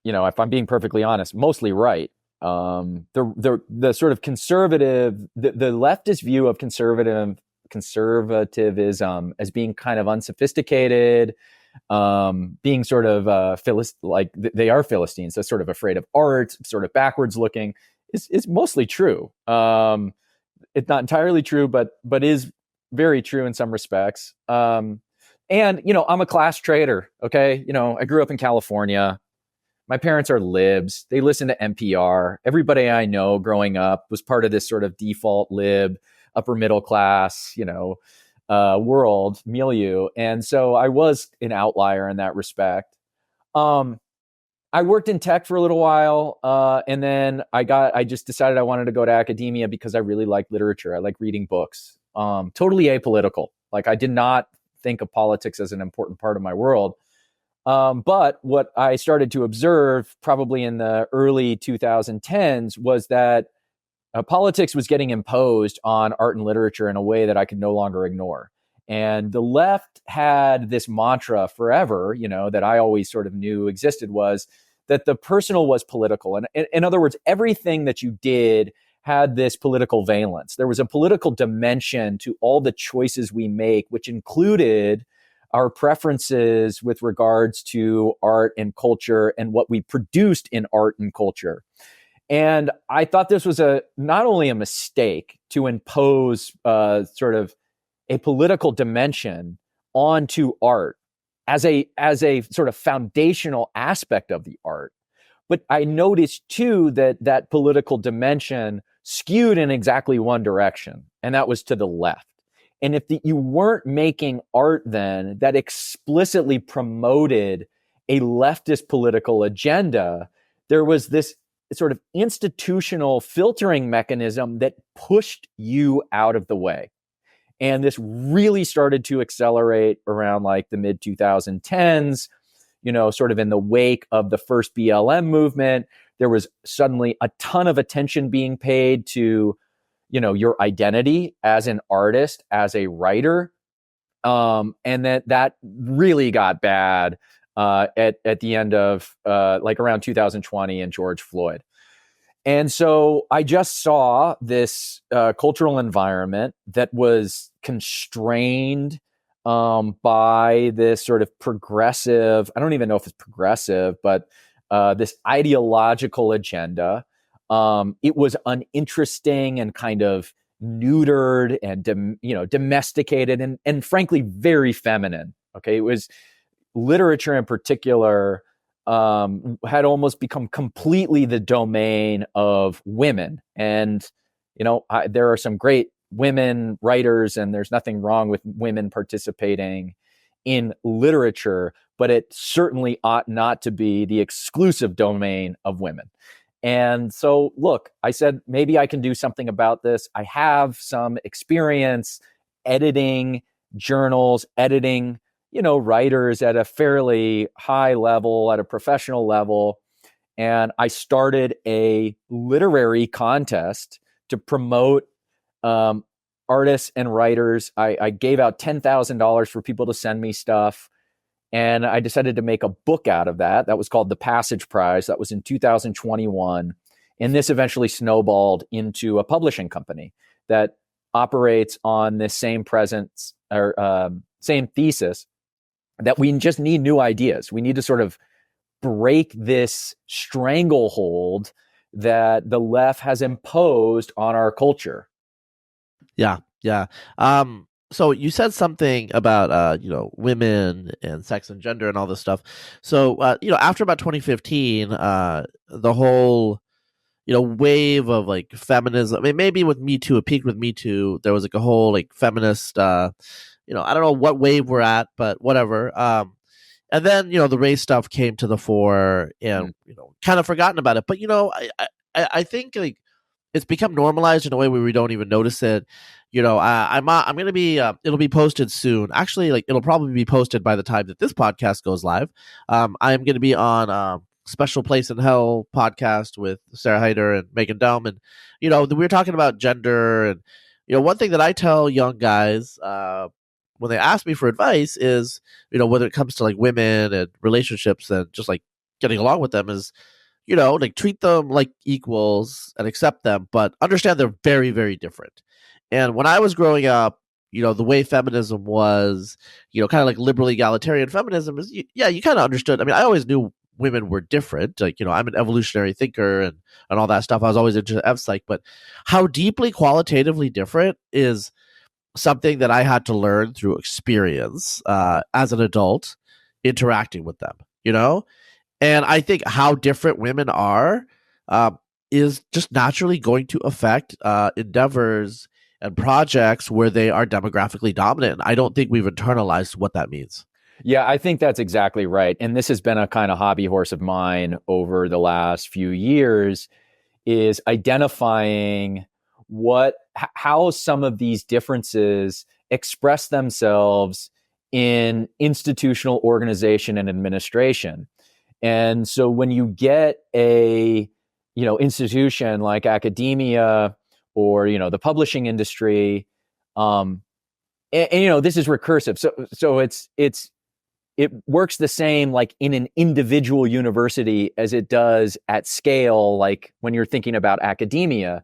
if I'm being perfectly honest, mostly right. The sort of conservative, the leftist view of conservatism as being kind of unsophisticated, being sort of they are Philistines. They're sort of afraid of art, sort of backwards looking. Is mostly true. It's not entirely true, but is very true in some respects. And I'm a class traitor. Okay, I grew up in California. My parents are libs. They listen to NPR. Everybody I know growing up was part of this sort of default lib, upper middle class, world milieu. And so I was an outlier in that respect. I worked in tech for a little while. And then I just decided I wanted to go to academia because I really like literature. I like reading books. Totally apolitical. I did not think of politics as an important part of my world. But what I started to observe probably in the early 2010s was that politics was getting imposed on art and literature in a way that I could no longer ignore. And the left had this mantra forever, that I always sort of knew existed, was that the personal was political. And in other words, everything that you did had this political valence. There was a political dimension to all the choices we make, which included our preferences with regards to art and culture and what we produced in art and culture. And I thought this was not only a mistake to impose sort of a political dimension onto art as a sort of foundational aspect of the art, but I noticed too that political dimension skewed in exactly one direction, and that was to the left. And if you weren't making art then that explicitly promoted a leftist political agenda, there was this sort of institutional filtering mechanism that pushed you out of the way. And this really started to accelerate around like the mid 2010s, sort of in the wake of the first BLM movement. There was suddenly a ton of attention being paid to, your identity as an artist, as a writer. And that really got bad at the end of like around 2020 and George Floyd. And so I just saw this cultural environment that was constrained by this sort of progressive, I don't even know if it's progressive, but this ideological agenda. It was uninteresting and kind of neutered and domesticated and frankly very feminine. Okay, it was literature in particular had almost become completely the domain of women. And there are some great women writers, and there's nothing wrong with women participating in literature, but it certainly ought not to be the exclusive domain of women. And so, look, I said, maybe I can do something about this. I have some experience editing journals, editing, writers at a fairly high level, at a professional level. And I started a literary contest to promote artists and writers. I gave out $10,000 for people to send me stuff. And I decided to make a book out of that. That was called the Passage Prize. That was in 2021. And this eventually snowballed into a publishing company that operates on this same presence or same thesis, that we just need new ideas. We need to sort of break this stranglehold that the left has imposed on our culture.
Yeah. So you said something about women and sex and gender and all this stuff. So after about 2015, the whole wave of like feminism. I mean, maybe with Me Too, it peaked with Me Too. There was like a whole like feminist. I don't know what wave we're at, but whatever. And then the race stuff came to the fore, and kind of forgotten about it. But I think like it's become normalized in a way where we don't even notice it. I'm going to be, it'll be posted soon. Actually, like it'll probably be posted by the time that this podcast goes live. I'm going to be on Special Place in Hell podcast with Sarah Heider and Megan Daum. And, we were talking about gender. And, one thing that I tell young guys when they ask me for advice is, whether it comes to like women and relationships and just like getting along with them is, like treat them like equals and accept them, but understand they're very, very different. And when I was growing up, the way feminism was, kind of like liberal egalitarian feminism is, you kind of understood. I mean, I always knew women were different. Like, I'm an evolutionary thinker and all that stuff. I was always into F-Psych, but how deeply qualitatively different is something that I had to learn through experience as an adult interacting with them, And I think how different women are is just naturally going to affect endeavors and projects where they are demographically dominant. I don't think we've internalized what that means.
Yeah, I think that's exactly right. And this has been a kind of hobby horse of mine over the last few years, is identifying how some of these differences express themselves in institutional organization and administration. And so when you get a, institution like academia or, the publishing industry, and this is recursive. So it works the same like in an individual university as it does at scale, like when you're thinking about academia.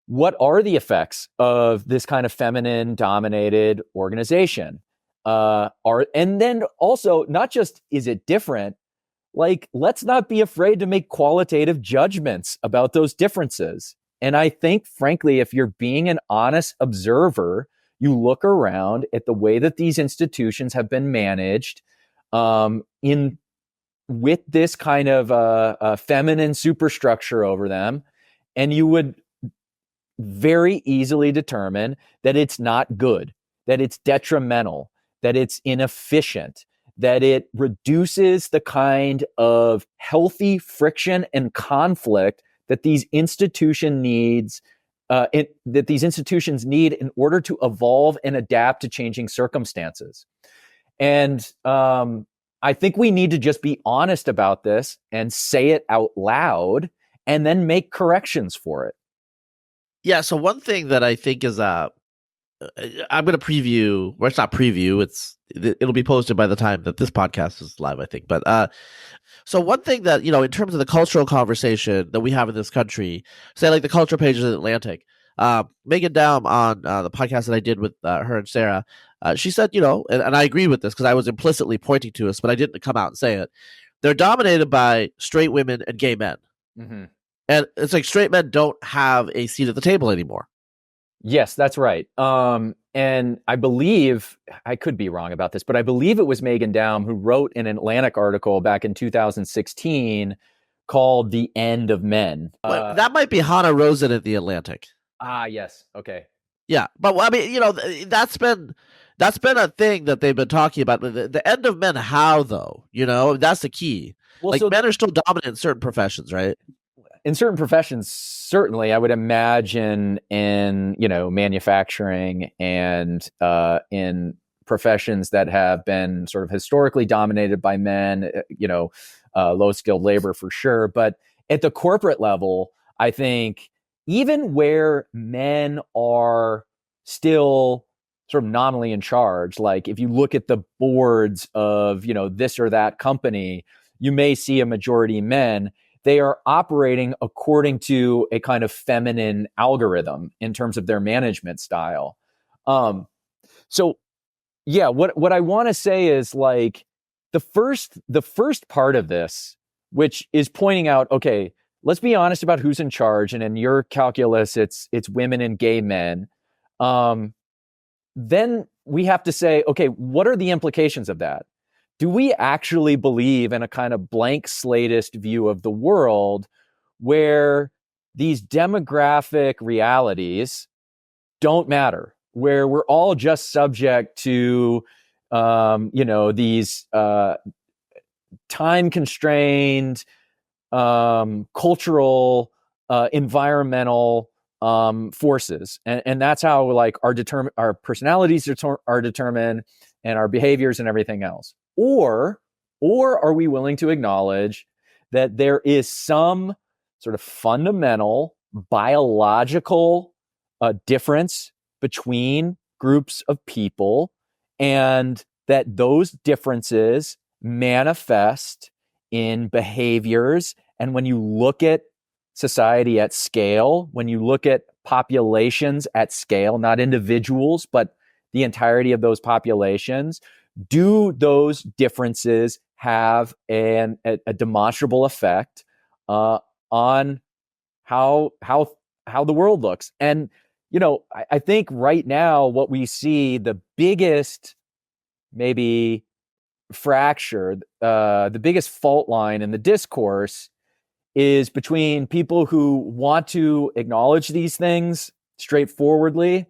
What are the effects of this kind of feminine dominated organization? And then also not just is it different, like let's not be afraid to make qualitative judgments about those differences. And I think, frankly, if you're being an honest observer, you look around at the way that these institutions have been managed with this kind of feminine superstructure over them. and you would very easily determine that it's not good, that it's detrimental, that it's inefficient, that it reduces the kind of healthy friction and conflict that these institutions need in order to evolve and adapt to changing circumstances. And I think we need to just be honest about this and say it out loud and then make corrections for it.
Yeah, so one thing that I think is I'm going to preview, well, it's not preview, it'll be posted by the time that this podcast is live, I think. But so one thing that, in terms of the cultural conversation that we have in this country, say like the culture pages in Atlantic, Megan Daum on the podcast that I did with her and Sarah, she said, and I agree with this because I was implicitly pointing to us, but I didn't come out and say it. They're dominated by straight women and gay men. Mm-hmm. And it's like straight men don't have a seat at the table anymore.
Yes, that's right. And I believe, I could be wrong about this, but I believe it was Megan Daum who wrote an Atlantic article back in 2016 called The End of Men.
That might be Hannah Rosen at The Atlantic.
Yes. Okay.
Yeah. But I mean, that's been a thing that they've been talking about. The end of men, how though? That's the key. Well, men are still dominant in certain professions, right?
In certain professions, certainly, I would imagine in, manufacturing and in professions that have been sort of historically dominated by men, low skilled labor for sure. But at the corporate level, I think even where men are still sort of nominally in charge, like if you look at the boards of, this or that company, you may see a majority men. They are operating according to a kind of feminine algorithm in terms of their management style. So yeah, what I want to say is like the first part of this, which is pointing out, okay, let's be honest about who's in charge. And in your calculus, it's women and gay men. Then we have to say, okay, what are the implications of that? Do we actually believe in a kind of blank slatist view of the world where these demographic realities don't matter, where we're all just subject to, these time-constrained, cultural, environmental forces, and that's how like our personalities are determined, and our behaviors and everything else. Or are we willing to acknowledge that there is some sort of fundamental biological difference between groups of people, and that those differences manifest in behaviors? And when you look at society at scale, when you look at populations at scale, not individuals, but the entirety of those populations, do those differences have a demonstrable effect on how the world looks? And I think right now what we see, the biggest maybe fracture, the biggest fault line in the discourse is between people who want to acknowledge these things straightforwardly,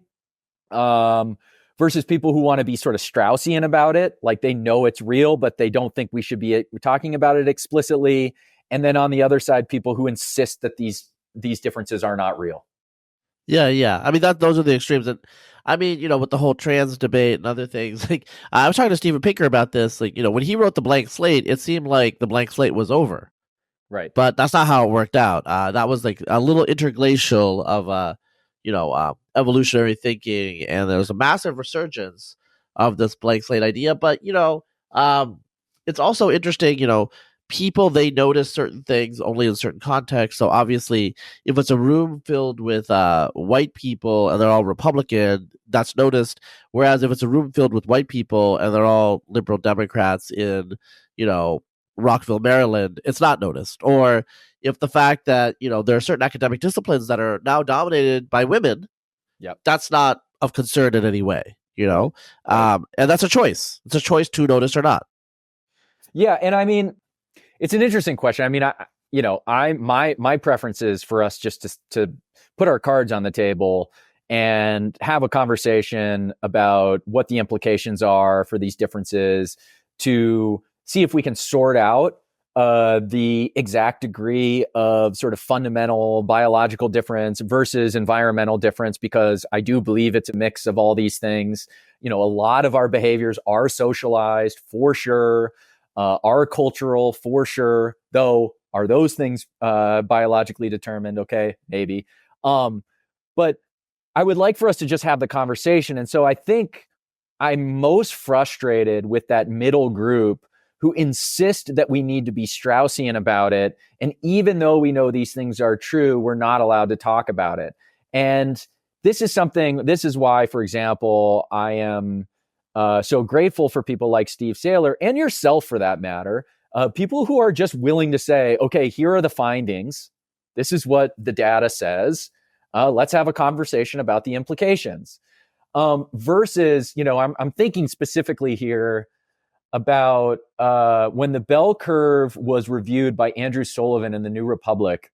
versus people who want to be sort of Straussian about it, like they know it's real, but they don't think we should be talking about it explicitly. And then on the other side, people who insist that these differences are not real.
Yeah. I mean, those are the extremes. And I mean, with the whole trans debate and other things, like I was talking to Steven Pinker about this, like, when he wrote the blank slate, it seemed like the blank slate was over.
Right.
But that's not how it worked out. That was like a little interglacial of, evolutionary thinking, and there was a massive resurgence of this blank slate idea. But it's also interesting. People, they notice certain things only in certain contexts. So obviously, if it's a room filled with white people and they're all Republican, that's noticed. Whereas if it's a room filled with white people and they're all liberal Democrats in Rockville, Maryland, it's not noticed. Or if the fact that there are certain academic disciplines that are now dominated by women, that's not of concern in any way. And that's a choice. It's a choice to notice or not.
Yeah, and I mean, it's an interesting question. I mean, my preference is for us just to put our cards on the table and have a conversation about what the implications are for these differences, to see if we can sort out the exact degree of sort of fundamental biological difference versus environmental difference, because I do believe it's a mix of all these things. A lot of our behaviors are socialized for sure, are cultural for sure, though are those things biologically determined? Okay, maybe. But I would like for us to just have the conversation. And so I think I'm most frustrated with that middle group who insist that we need to be Straussian about it. And even though we know these things are true, we're not allowed to talk about it. And this is why, for example, I am so grateful for people like Steve Saylor, and yourself for that matter, people who are just willing to say, okay, here are the findings. This is what the data says. Let's have a conversation about the implications. Versus, I'm thinking specifically here about when the bell curve was reviewed by Andrew Sullivan in the New Republic.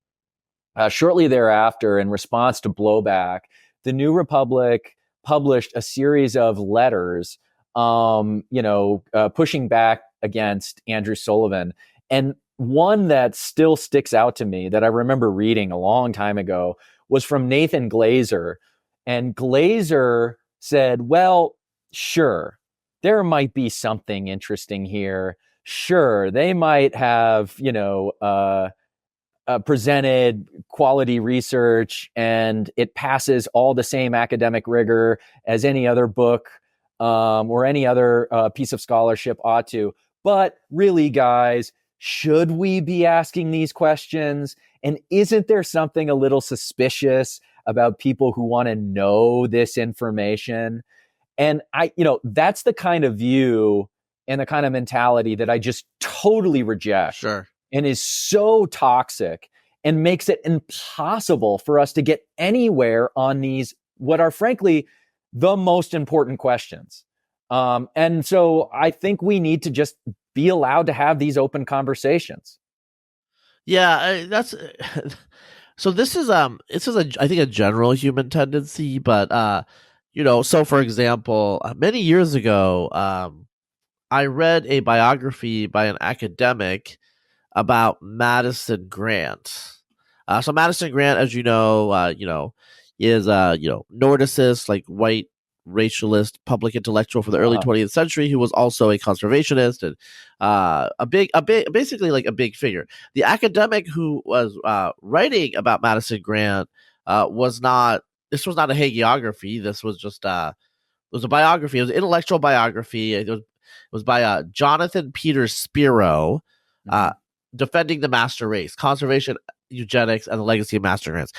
Shortly thereafter, in response to blowback, the New Republic published a series of letters, pushing back against Andrew Sullivan. And one that still sticks out to me that I remember reading a long time ago was from Nathan Glazer. And Glazer said, well, sure, there might be something interesting here. Sure, they might have, presented quality research and it passes all the same academic rigor as any other book or any other piece of scholarship ought to. But really, guys, should we be asking these questions? And isn't there something a little suspicious about people who want to know this information? And that's the kind of view and the kind of mentality that I just totally reject.
Sure.
And is so toxic and makes it impossible for us to get anywhere on these, what are frankly the most important questions. And so I think we need to just be allowed to have these open conversations.
Yeah, that's so. This is I think a general human tendency, but so for example, many years ago, I read a biography by an academic about Madison Grant. So Madison Grant, as you know, is Nordicist, like white racialist public intellectual for the early 20th century, who was also a conservationist and basically like a big figure. The academic who was writing about Madison Grant was not a hagiography. This was just it was a biography. It was an intellectual biography. It was by Jonathan Peter Spiro, Defending the Master Race, Conservation, Eugenics, and the Legacy of Master Grants.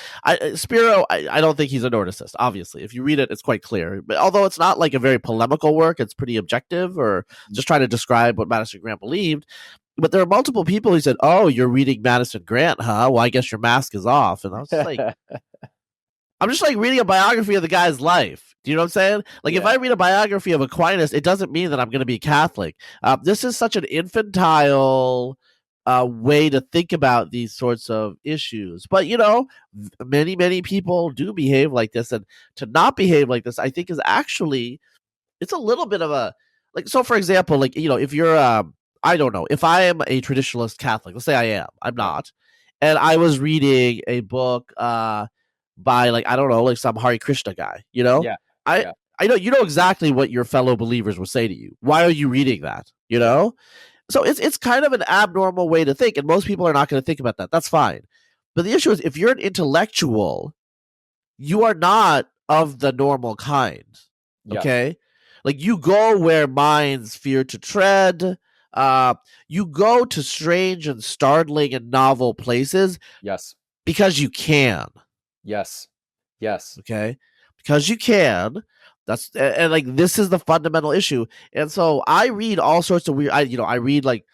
Spiro, I don't think he's a Nordicist, obviously. If you read it, it's quite clear. But although it's not like a very polemical work, it's pretty objective, or just trying to describe what Madison Grant believed. But there are multiple people who said, oh, you're reading Madison Grant, huh? Well, I guess your mask is off. And I was like, I'm just like reading a biography of the guy's life. Do you know what I'm saying? Like, if I read a biography of Aquinas, it doesn't mean that I'm going to be Catholic. This is such an infantile way to think about these sorts of issues. But, many, many people do behave like this. And to not behave like this, I think is actually, it's a little bit of a, like, so for example, like, if you're, I don't know, if I am a traditionalist Catholic, let's say I am, I'm not, and I was reading a book by, like, I don't know, like some Hare Krishna guy, I know, exactly what your fellow believers will say to you. Why are you reading that? So it's kind of an abnormal way to think, and most people are not going to think about that. That's fine. But the issue is, if you're an intellectual, you are not of the normal kind. Okay? Yes. Like, you go where minds fear to tread. You go to strange and startling and novel places.
Yes.
Because you can.
Yes.
Okay? Because you can. And like, this is the fundamental issue. And so I read all sorts of weird, I read like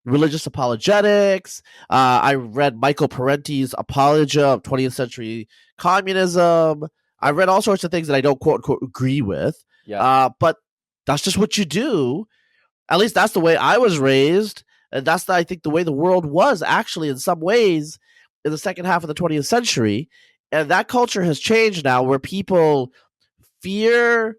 religious apologetics. I read Michael Parenti's Apologia of 20th Century Communism. I read all sorts of things that I don't quote unquote agree with. Yeah. But that's just what you do. At least that's the way I was raised. And that's, I think, the way the world was actually in some ways in the second half of the 20th century. And that culture has changed now, where people fear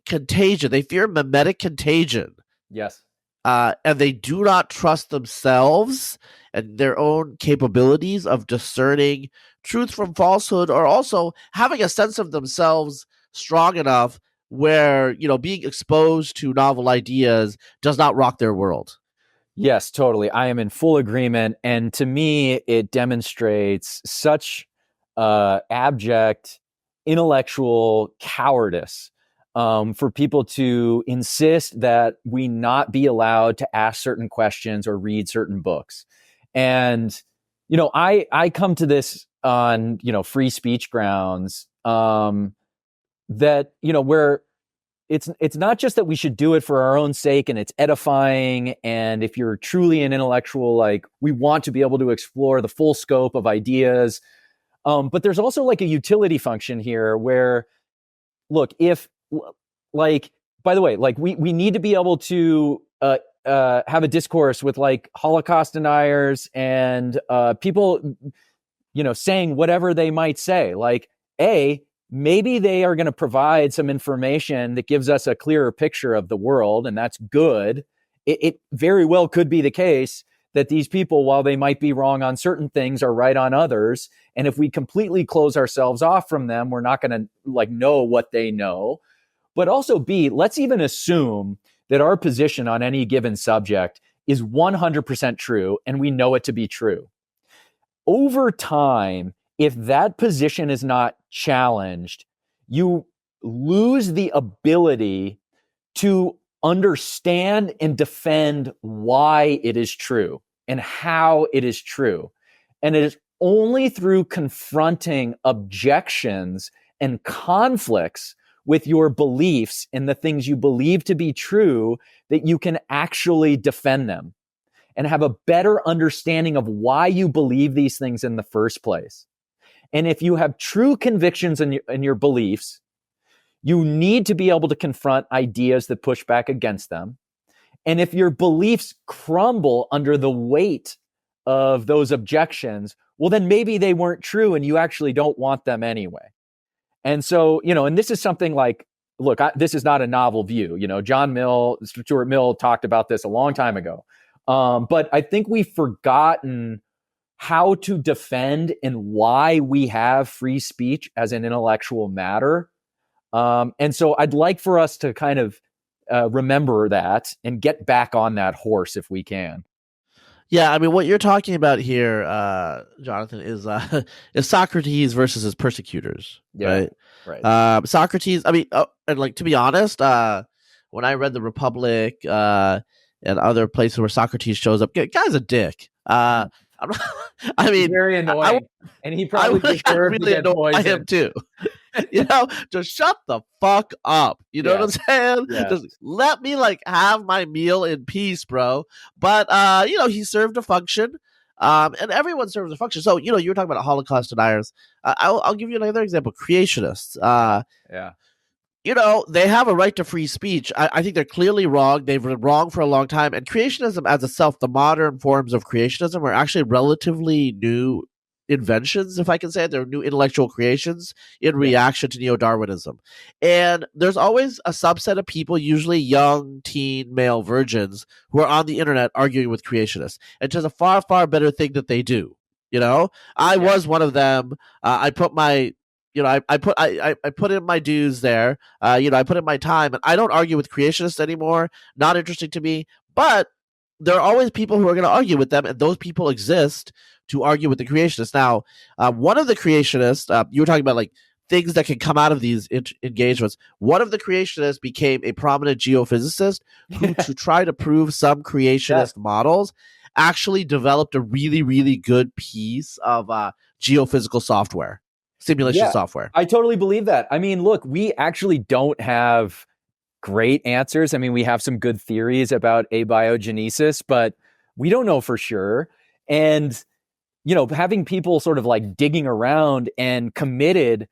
contagion. They fear mimetic contagion.
Yes.
And they do not trust themselves and their own capabilities of discerning truth from falsehood, or also having a sense of themselves strong enough where, being exposed to novel ideas does not rock their world.
Yes, totally. I am in full agreement. And to me, it demonstrates such abject intellectual cowardice for people to insist that we not be allowed to ask certain questions or read certain books. And, I come to this on, free speech grounds that, where it's not just that we should do it for our own sake and it's edifying. And if you're truly an intellectual, like, we want to be able to explore the full scope of ideas. But there's also like a utility function here where, look, if like, by the way, like we need to be able to have a discourse with like Holocaust deniers and people, saying whatever they might say. Like, maybe they are going to provide some information that gives us a clearer picture of the world, and that's good. It very well could be the case that these people, while they might be wrong on certain things, are right on others. And if we completely close ourselves off from them, we're not going to like know what they know. But also B, let's even assume that our position on any given subject is 100% true, and we know it to be true. Over time, if that position is not challenged, you lose the ability to understand and defend why it is true and how it is true. And it is only through confronting objections and conflicts with your beliefs and the things you believe to be true that you can actually defend them and have a better understanding of why you believe these things in the first place. And if you have true convictions in your beliefs, you need to be able to confront ideas that push back against them. And if your beliefs crumble under the weight of those objections, well, then maybe they weren't true and you actually don't want them anyway. And so, and this is something like, look, this is not a novel view. Stuart Mill talked about this a long time ago. But I think we've forgotten how to defend and why we have free speech as an intellectual matter. And so I'd like for us to kind of remember that and get back on that horse if we can.
Yeah, I mean, what you're talking about here, Jonathan, is Socrates versus his persecutors, right?
Right.
Socrates, I mean, and like, to be honest, when I read the Republic and other places where Socrates shows up, guy's a dick. I mean,
very annoying, and he probably deserved to get poisoned.
Him too. Just shut the fuck up. You know what I'm saying?
Yeah.
Just let me like have my meal in peace, bro. But he served a function, and everyone serves a function. So you were talking about Holocaust deniers. I'll give you another example. Creationists. They have a right to free speech. I think they're clearly wrong. They've been wrong for a long time. And creationism as itself, the modern forms of creationism, are actually relatively new inventions, if I can say it. They're new intellectual creations in reaction to neo-Darwinism. And there's always a subset of people, usually young teen male virgins, who are on the internet arguing with creationists. And it's a far, far better thing that they do. I was one of them. I put my I put in my dues there. I put in my time, and I don't argue with creationists anymore. Not interesting to me. But there are always people who are going to argue with them, and those people exist to argue with the creationists. Now, one of the creationists, you were talking about like things that can come out of these engagements. One of the creationists became a prominent geophysicist who, to try to prove some creationist models, actually developed a really, really good piece of geophysical software. Simulation software.
I totally believe that. I mean, look, we actually don't have great answers. I mean, we have some good theories about abiogenesis, but we don't know for sure. And, having people sort of like digging around and committed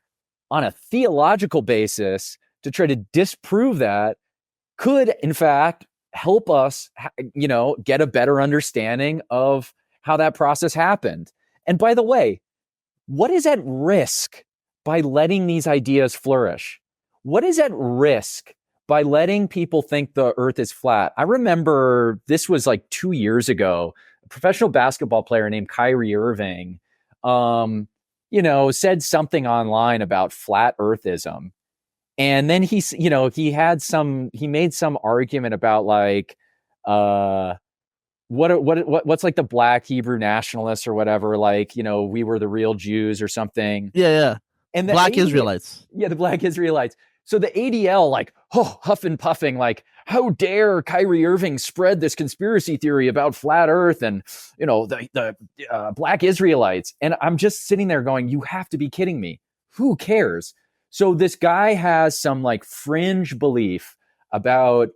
on a theological basis to try to disprove that could, in fact, help us, get a better understanding of how that process happened. And by the way, what is at risk by letting these ideas flourish? What is at risk by letting people think the earth is flat? I remember this was like 2 years ago, a professional basketball player named Kyrie Irving, said something online about flat earthism. And then he made some argument about like, what's like the black Hebrew nationalists or whatever, like, we were the real Jews or something.
Yeah.
And
Black Israelites.
Yeah, the black Israelites. So the ADL, like, huff and puffing, like, how dare Kyrie Irving spread this conspiracy theory about flat earth and, the black Israelites. And I'm just sitting there going, you have to be kidding me. Who cares? So this guy has some like fringe belief about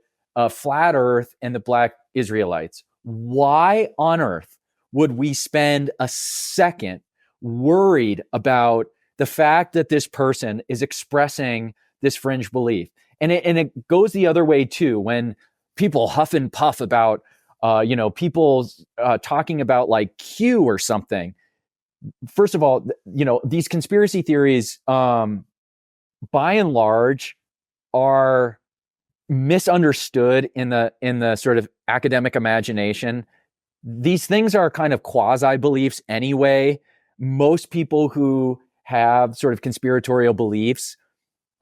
flat earth and the black Israelites. Why on earth would we spend a second worried about the fact that this person is expressing this fringe belief? And it goes the other way too. When people huff and puff about, people talking about like Q or something. First of all, these conspiracy theories, by and large, are misunderstood in the sort of academic imagination. These things are kind of quasi beliefs anyway. Most people who have sort of conspiratorial beliefs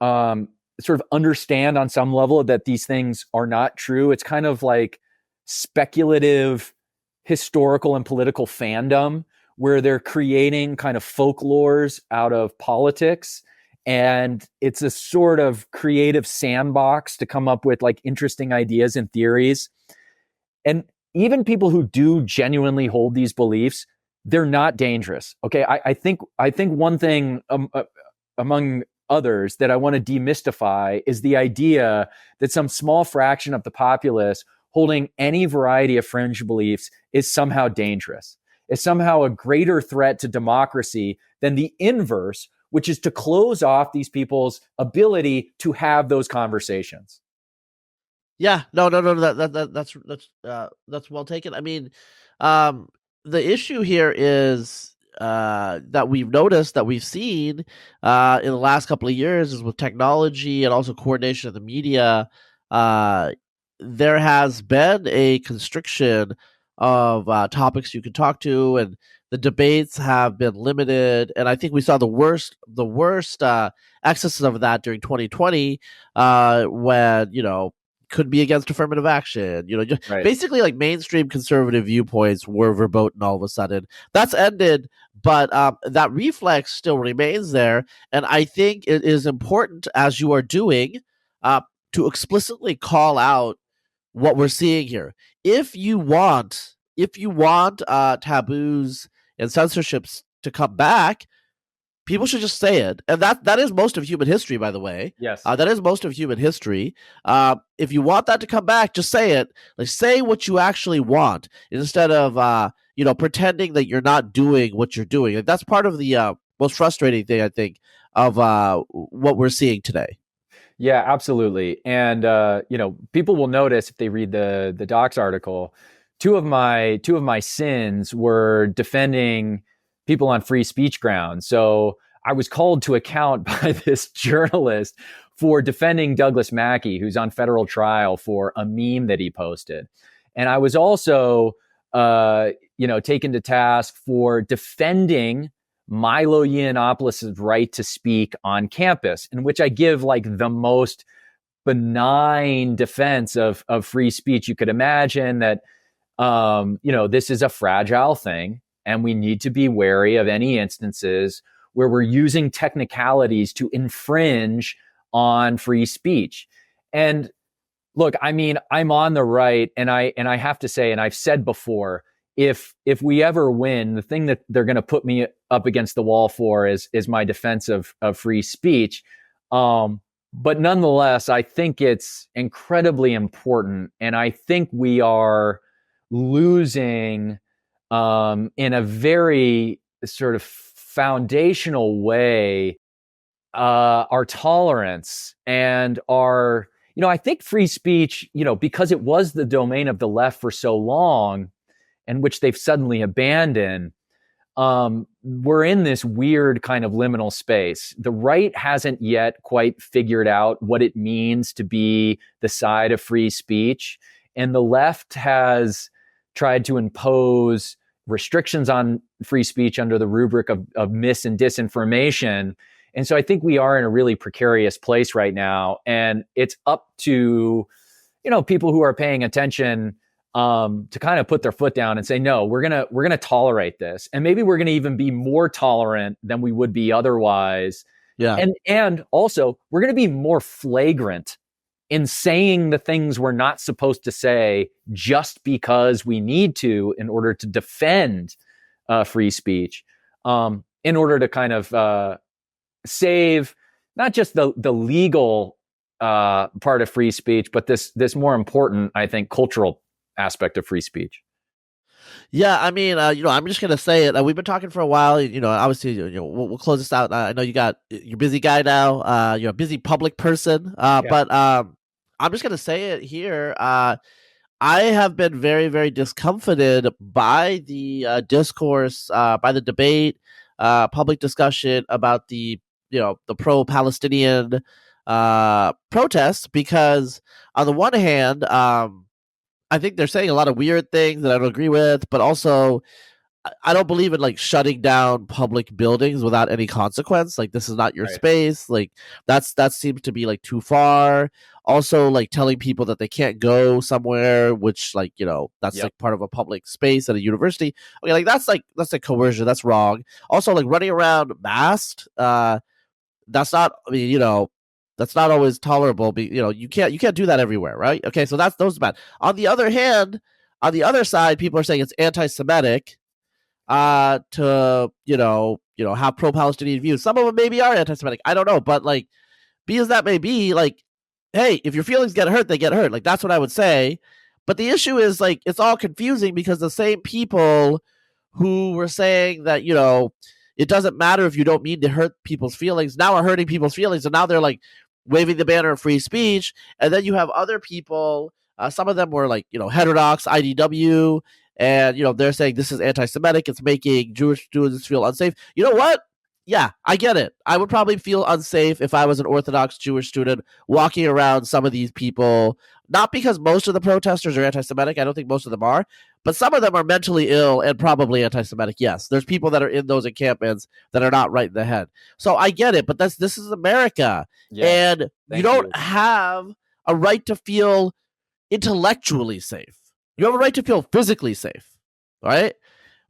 sort of understand on some level that these things are not true. It's kind of like speculative historical and political fandom where they're creating kind of folklores out of politics. And it's a sort of creative sandbox to come up with like interesting ideas and theories. And even people who do genuinely hold these beliefs, they're not dangerous. Okay, I think one thing among others that I want to demystify is the idea that some small fraction of the populace holding any variety of fringe beliefs is somehow dangerous. It's somehow a greater threat to democracy than the inverse, which is to close off these people's ability to have those conversations.
Yeah, no, that's well taken. I mean, the issue here is that we've noticed, that we've seen in the last couple of years, is with technology and also coordination of the media. There has been a constriction of topics you can talk to, and the debates have been limited. And I think we saw the worst excesses of that during 2020, when could be against affirmative action.
Right.
Basically, like, mainstream conservative viewpoints were verboten all of a sudden. That's ended, but that reflex still remains there. And I think it is important, as you are doing, to explicitly call out what we're seeing here. If you want taboos and censorships to come back, people should just say it. And that is most of human history, by the way.
Yes.
That is most of human history. If you want that to come back, just say it. Like, say what you actually want instead of pretending that you're not doing what you're doing. Like, that's part of the most frustrating thing, I think, of what we're seeing today.
Yeah, absolutely. And people will notice if they read the Docs article, two of my sins were defending people on free speech grounds. So I was called to account by this journalist for defending Douglas Mackey, who's on federal trial for a meme that he posted. And I was also taken to task for defending Milo Yiannopoulos' right to speak on campus, in which I give like the most benign defense of free speech you could imagine, that this is a fragile thing, and we need to be wary of any instances where we're using technicalities to infringe on free speech. And look, I mean, I'm on the right, and I have to say, and I've said before, if we ever win, the thing that they're going to put me up against the wall for is my defense of free speech. But nonetheless, I think it's incredibly important, and I think we are losing in a very sort of foundational way our tolerance and our I think free speech, because it was the domain of the left for so long, and which they've suddenly abandoned, we're in this weird kind of liminal space. The right hasn't yet quite figured out what it means to be the side of free speech. And the left has tried to impose restrictions on free speech under the rubric of mis and disinformation. And so I think we are in a really precarious place right now. And it's up to, people who are paying attention to kind of put their foot down and say, no, we're gonna tolerate this, and maybe we're gonna even be more tolerant than we would be otherwise.
Yeah,
and also we're gonna be more flagrant in saying the things we're not supposed to say just because we need to in order to defend free speech, in order to kind of save not just the legal part of free speech, but this more important, I think, cultural aspect of free speech.
Yeah, I mean, I'm just gonna say it. We've been talking for a while. Obviously, we'll close this out. I know you're a busy guy now. You're a busy public person. But I'm just gonna say it here. I have been very, very discomfited by the discourse, by the debate, public discussion about the pro-Palestinian protests, because on the one hand, I think they're saying a lot of weird things that I don't agree with, but also I don't believe in like shutting down public buildings without any consequence. Like, this is not your space. Like, that seems to be like too far. Also, like telling people that they can't go somewhere, which that's like part of a public space at a university. Okay, like that's like coercion. That's wrong. Also, like running around masked. That's not. I mean, that's not always tolerable. But, you can't do that everywhere, right? Okay, so those are bad. On the other hand, on the other side, people are saying it's anti-Semitic to have pro-Palestinian views. Some of them maybe are anti-Semitic. I don't know, but like, be as that may be, like, hey, if your feelings get hurt, they get hurt. Like, that's what I would say. But the issue is, like, it's all confusing because the same people who were saying that it doesn't matter if you don't mean to hurt people's feelings now are hurting people's feelings, and now they're like waving the banner of free speech. And then you have other people, some of them were like, heterodox, IDW, and, they're saying this is anti-Semitic. It's making Jewish students feel unsafe. You know what? Yeah, I get it. I would probably feel unsafe if I was an Orthodox Jewish student walking around some of these people, not because most of the protesters are anti-Semitic. I don't think most of them are, but some of them are mentally ill and probably anti-Semitic. Yes, there's people that are in those encampments that are not right in the head. So I get it, but this is America, and you don't have a right to feel intellectually safe. You have a right to feel physically safe, all right?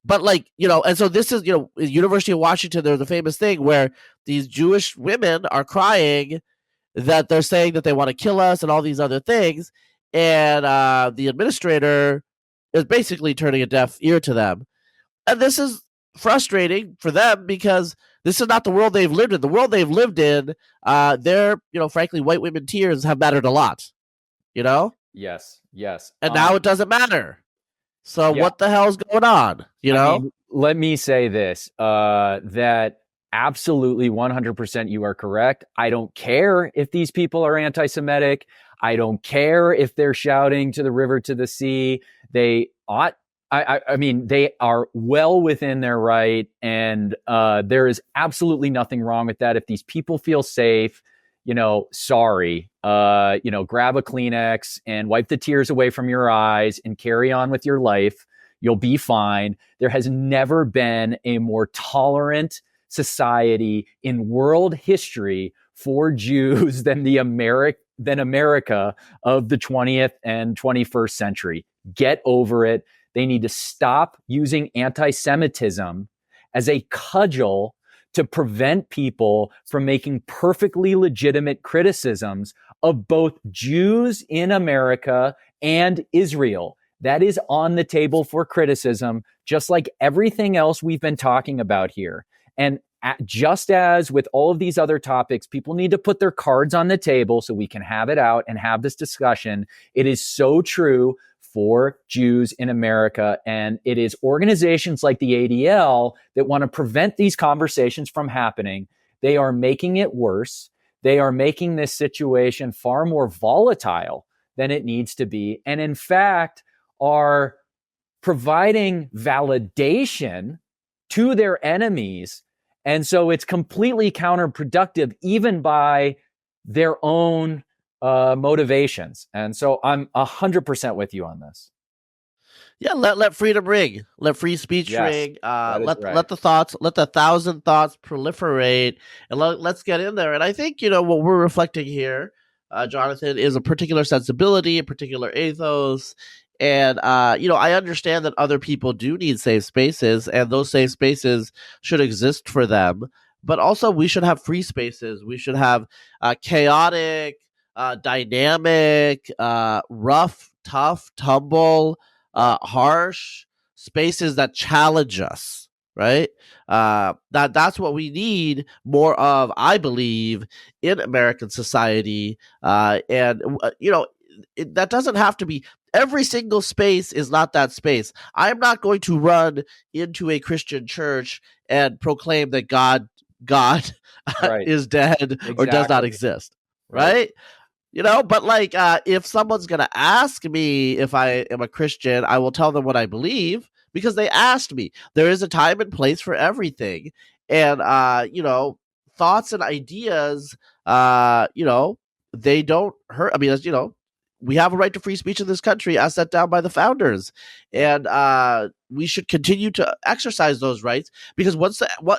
But and so this is, University of Washington, there's a famous thing where these Jewish women are crying that they're saying that they want to kill us and all these other things. And the administrator is basically turning a deaf ear to them. And this is frustrating for them because this is not the world they've lived in. The world they've lived in, their, frankly, white women tears have mattered a lot,
Yes.
And now it doesn't matter. So what the hell's going on?
I mean, let me say this, that absolutely 100% you are correct. I don't care if these people are anti-Semitic. I don't care if they're shouting to the river, to the sea. They ought, I mean, they are well within their right. And there is absolutely nothing wrong with that. If these people feel safe, sorry, grab a Kleenex and wipe the tears away from your eyes and carry on with your life. You'll be fine. There has never been a more tolerant society in world history for Jews than America of the 20th and 21st century. Get over it. They need to stop using anti-Semitism as a cudgel to prevent people from making perfectly legitimate criticisms of both Jews in America and Israel. That is on the table for criticism, just like everything else we've been talking about here. And just as with all of these other topics, people need to put their cards on the table so we can have it out and have this discussion. It is so true for Jews in America. And it is organizations like the ADL that want to prevent these conversations from happening. They are making it worse. they are making this situation far more volatile than it needs to be. And in fact, are providing validation to their enemies. And so it's completely counterproductive, even by their own motivations. And so I'm 100% with you on this.
Yeah, let freedom ring. Let free speech ring. Let the thoughts, let the 1,000 thoughts proliferate, and let's get in there. And I think, what we're reflecting here, Jonathan, is a particular sensibility, a particular ethos. And, I understand that other people do need safe spaces, and those safe spaces should exist for them. But also, we should have free spaces. We should have chaotic, dynamic, rough, tough, tumble, harsh spaces that challenge us, right? That's what we need more of, I believe, in American society. And that doesn't have to be every single space. Is not that space. I'm not going to run into a Christian church and proclaim that God
Right.
is dead or does not exist, right? But if someone's going to ask me if I am a Christian, I will tell them what I believe because they asked me. There is a time and place for everything. And, thoughts and ideas, they don't hurt. I mean, we have a right to free speech in this country as set down by the founders. And we should continue to exercise those rights because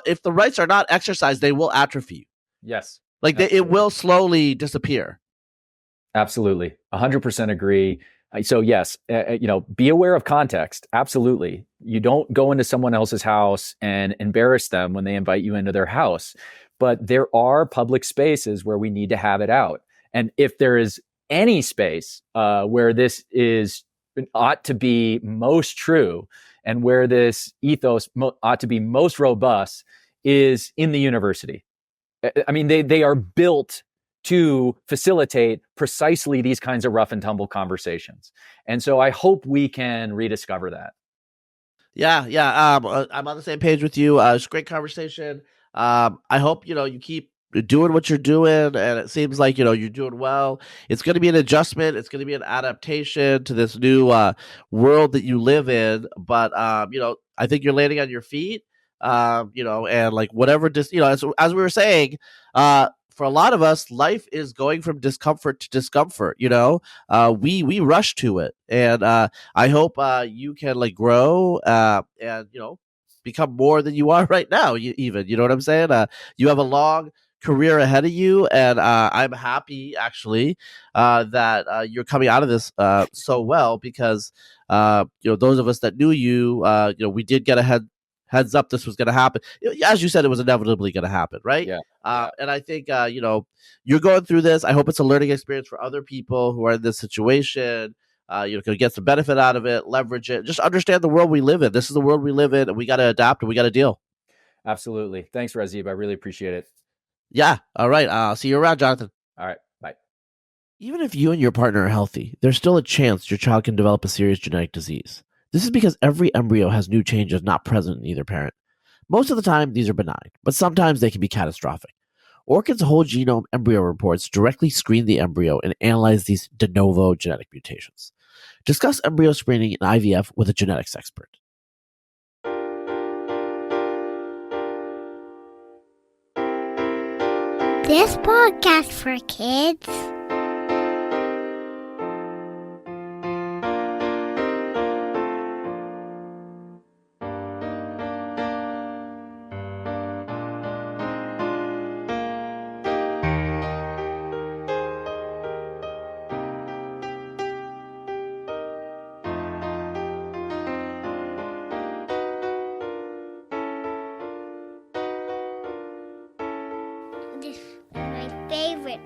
if the rights are not exercised, they will atrophy.
Yes.
It will slowly disappear.
Absolutely. 100% agree. So yes, be aware of context. Absolutely. You don't go into someone else's house and embarrass them when they invite you into their house. But there are public spaces where we need to have it out. And if there is any space where this ought to be most true and where this ethos ought to be most robust is in the university. I mean, they are built to facilitate precisely these kinds of rough and tumble conversations. And so I hope we can rediscover that.
Yeah. I'm on the same page with you. It's a great conversation. I hope, you keep doing what you're doing, and it seems like, you're doing well. It's going to be an adjustment. It's going to be an adaptation to this new world that you live in. But, I think you're landing on your feet, and whatever, as we were saying, for a lot of us, life is going from discomfort to discomfort. We rush to it, and I hope you can grow and become more than you are right now. You know what I'm saying? You have a long career ahead of you, and I'm happy actually that you're coming out of this so well because those of us that knew you, we did get a heads up this was going to happen. As you said, it was inevitably going to happen, right?
Yeah.
And I think, you're going through this. I hope it's a learning experience for other people who are in this situation. Can get some benefit out of it, leverage it. Just understand the world we live in. This is the world we live in, and we got to adapt and we got to deal.
Absolutely. Thanks, Razib. I really appreciate it.
Yeah. All right. I'll see you around, Jonathan.
All right. Bye.
Even if you and your partner are healthy, there's still a chance your child can develop a serious genetic disease. This is because every embryo has new changes not present in either parent. Most of the time, these are benign, but sometimes they can be catastrophic. ORCID's whole genome embryo reports directly screen the embryo and analyze these de novo genetic mutations. Discuss embryo screening in IVF with a genetics expert.
This podcast for kids. This is my favorite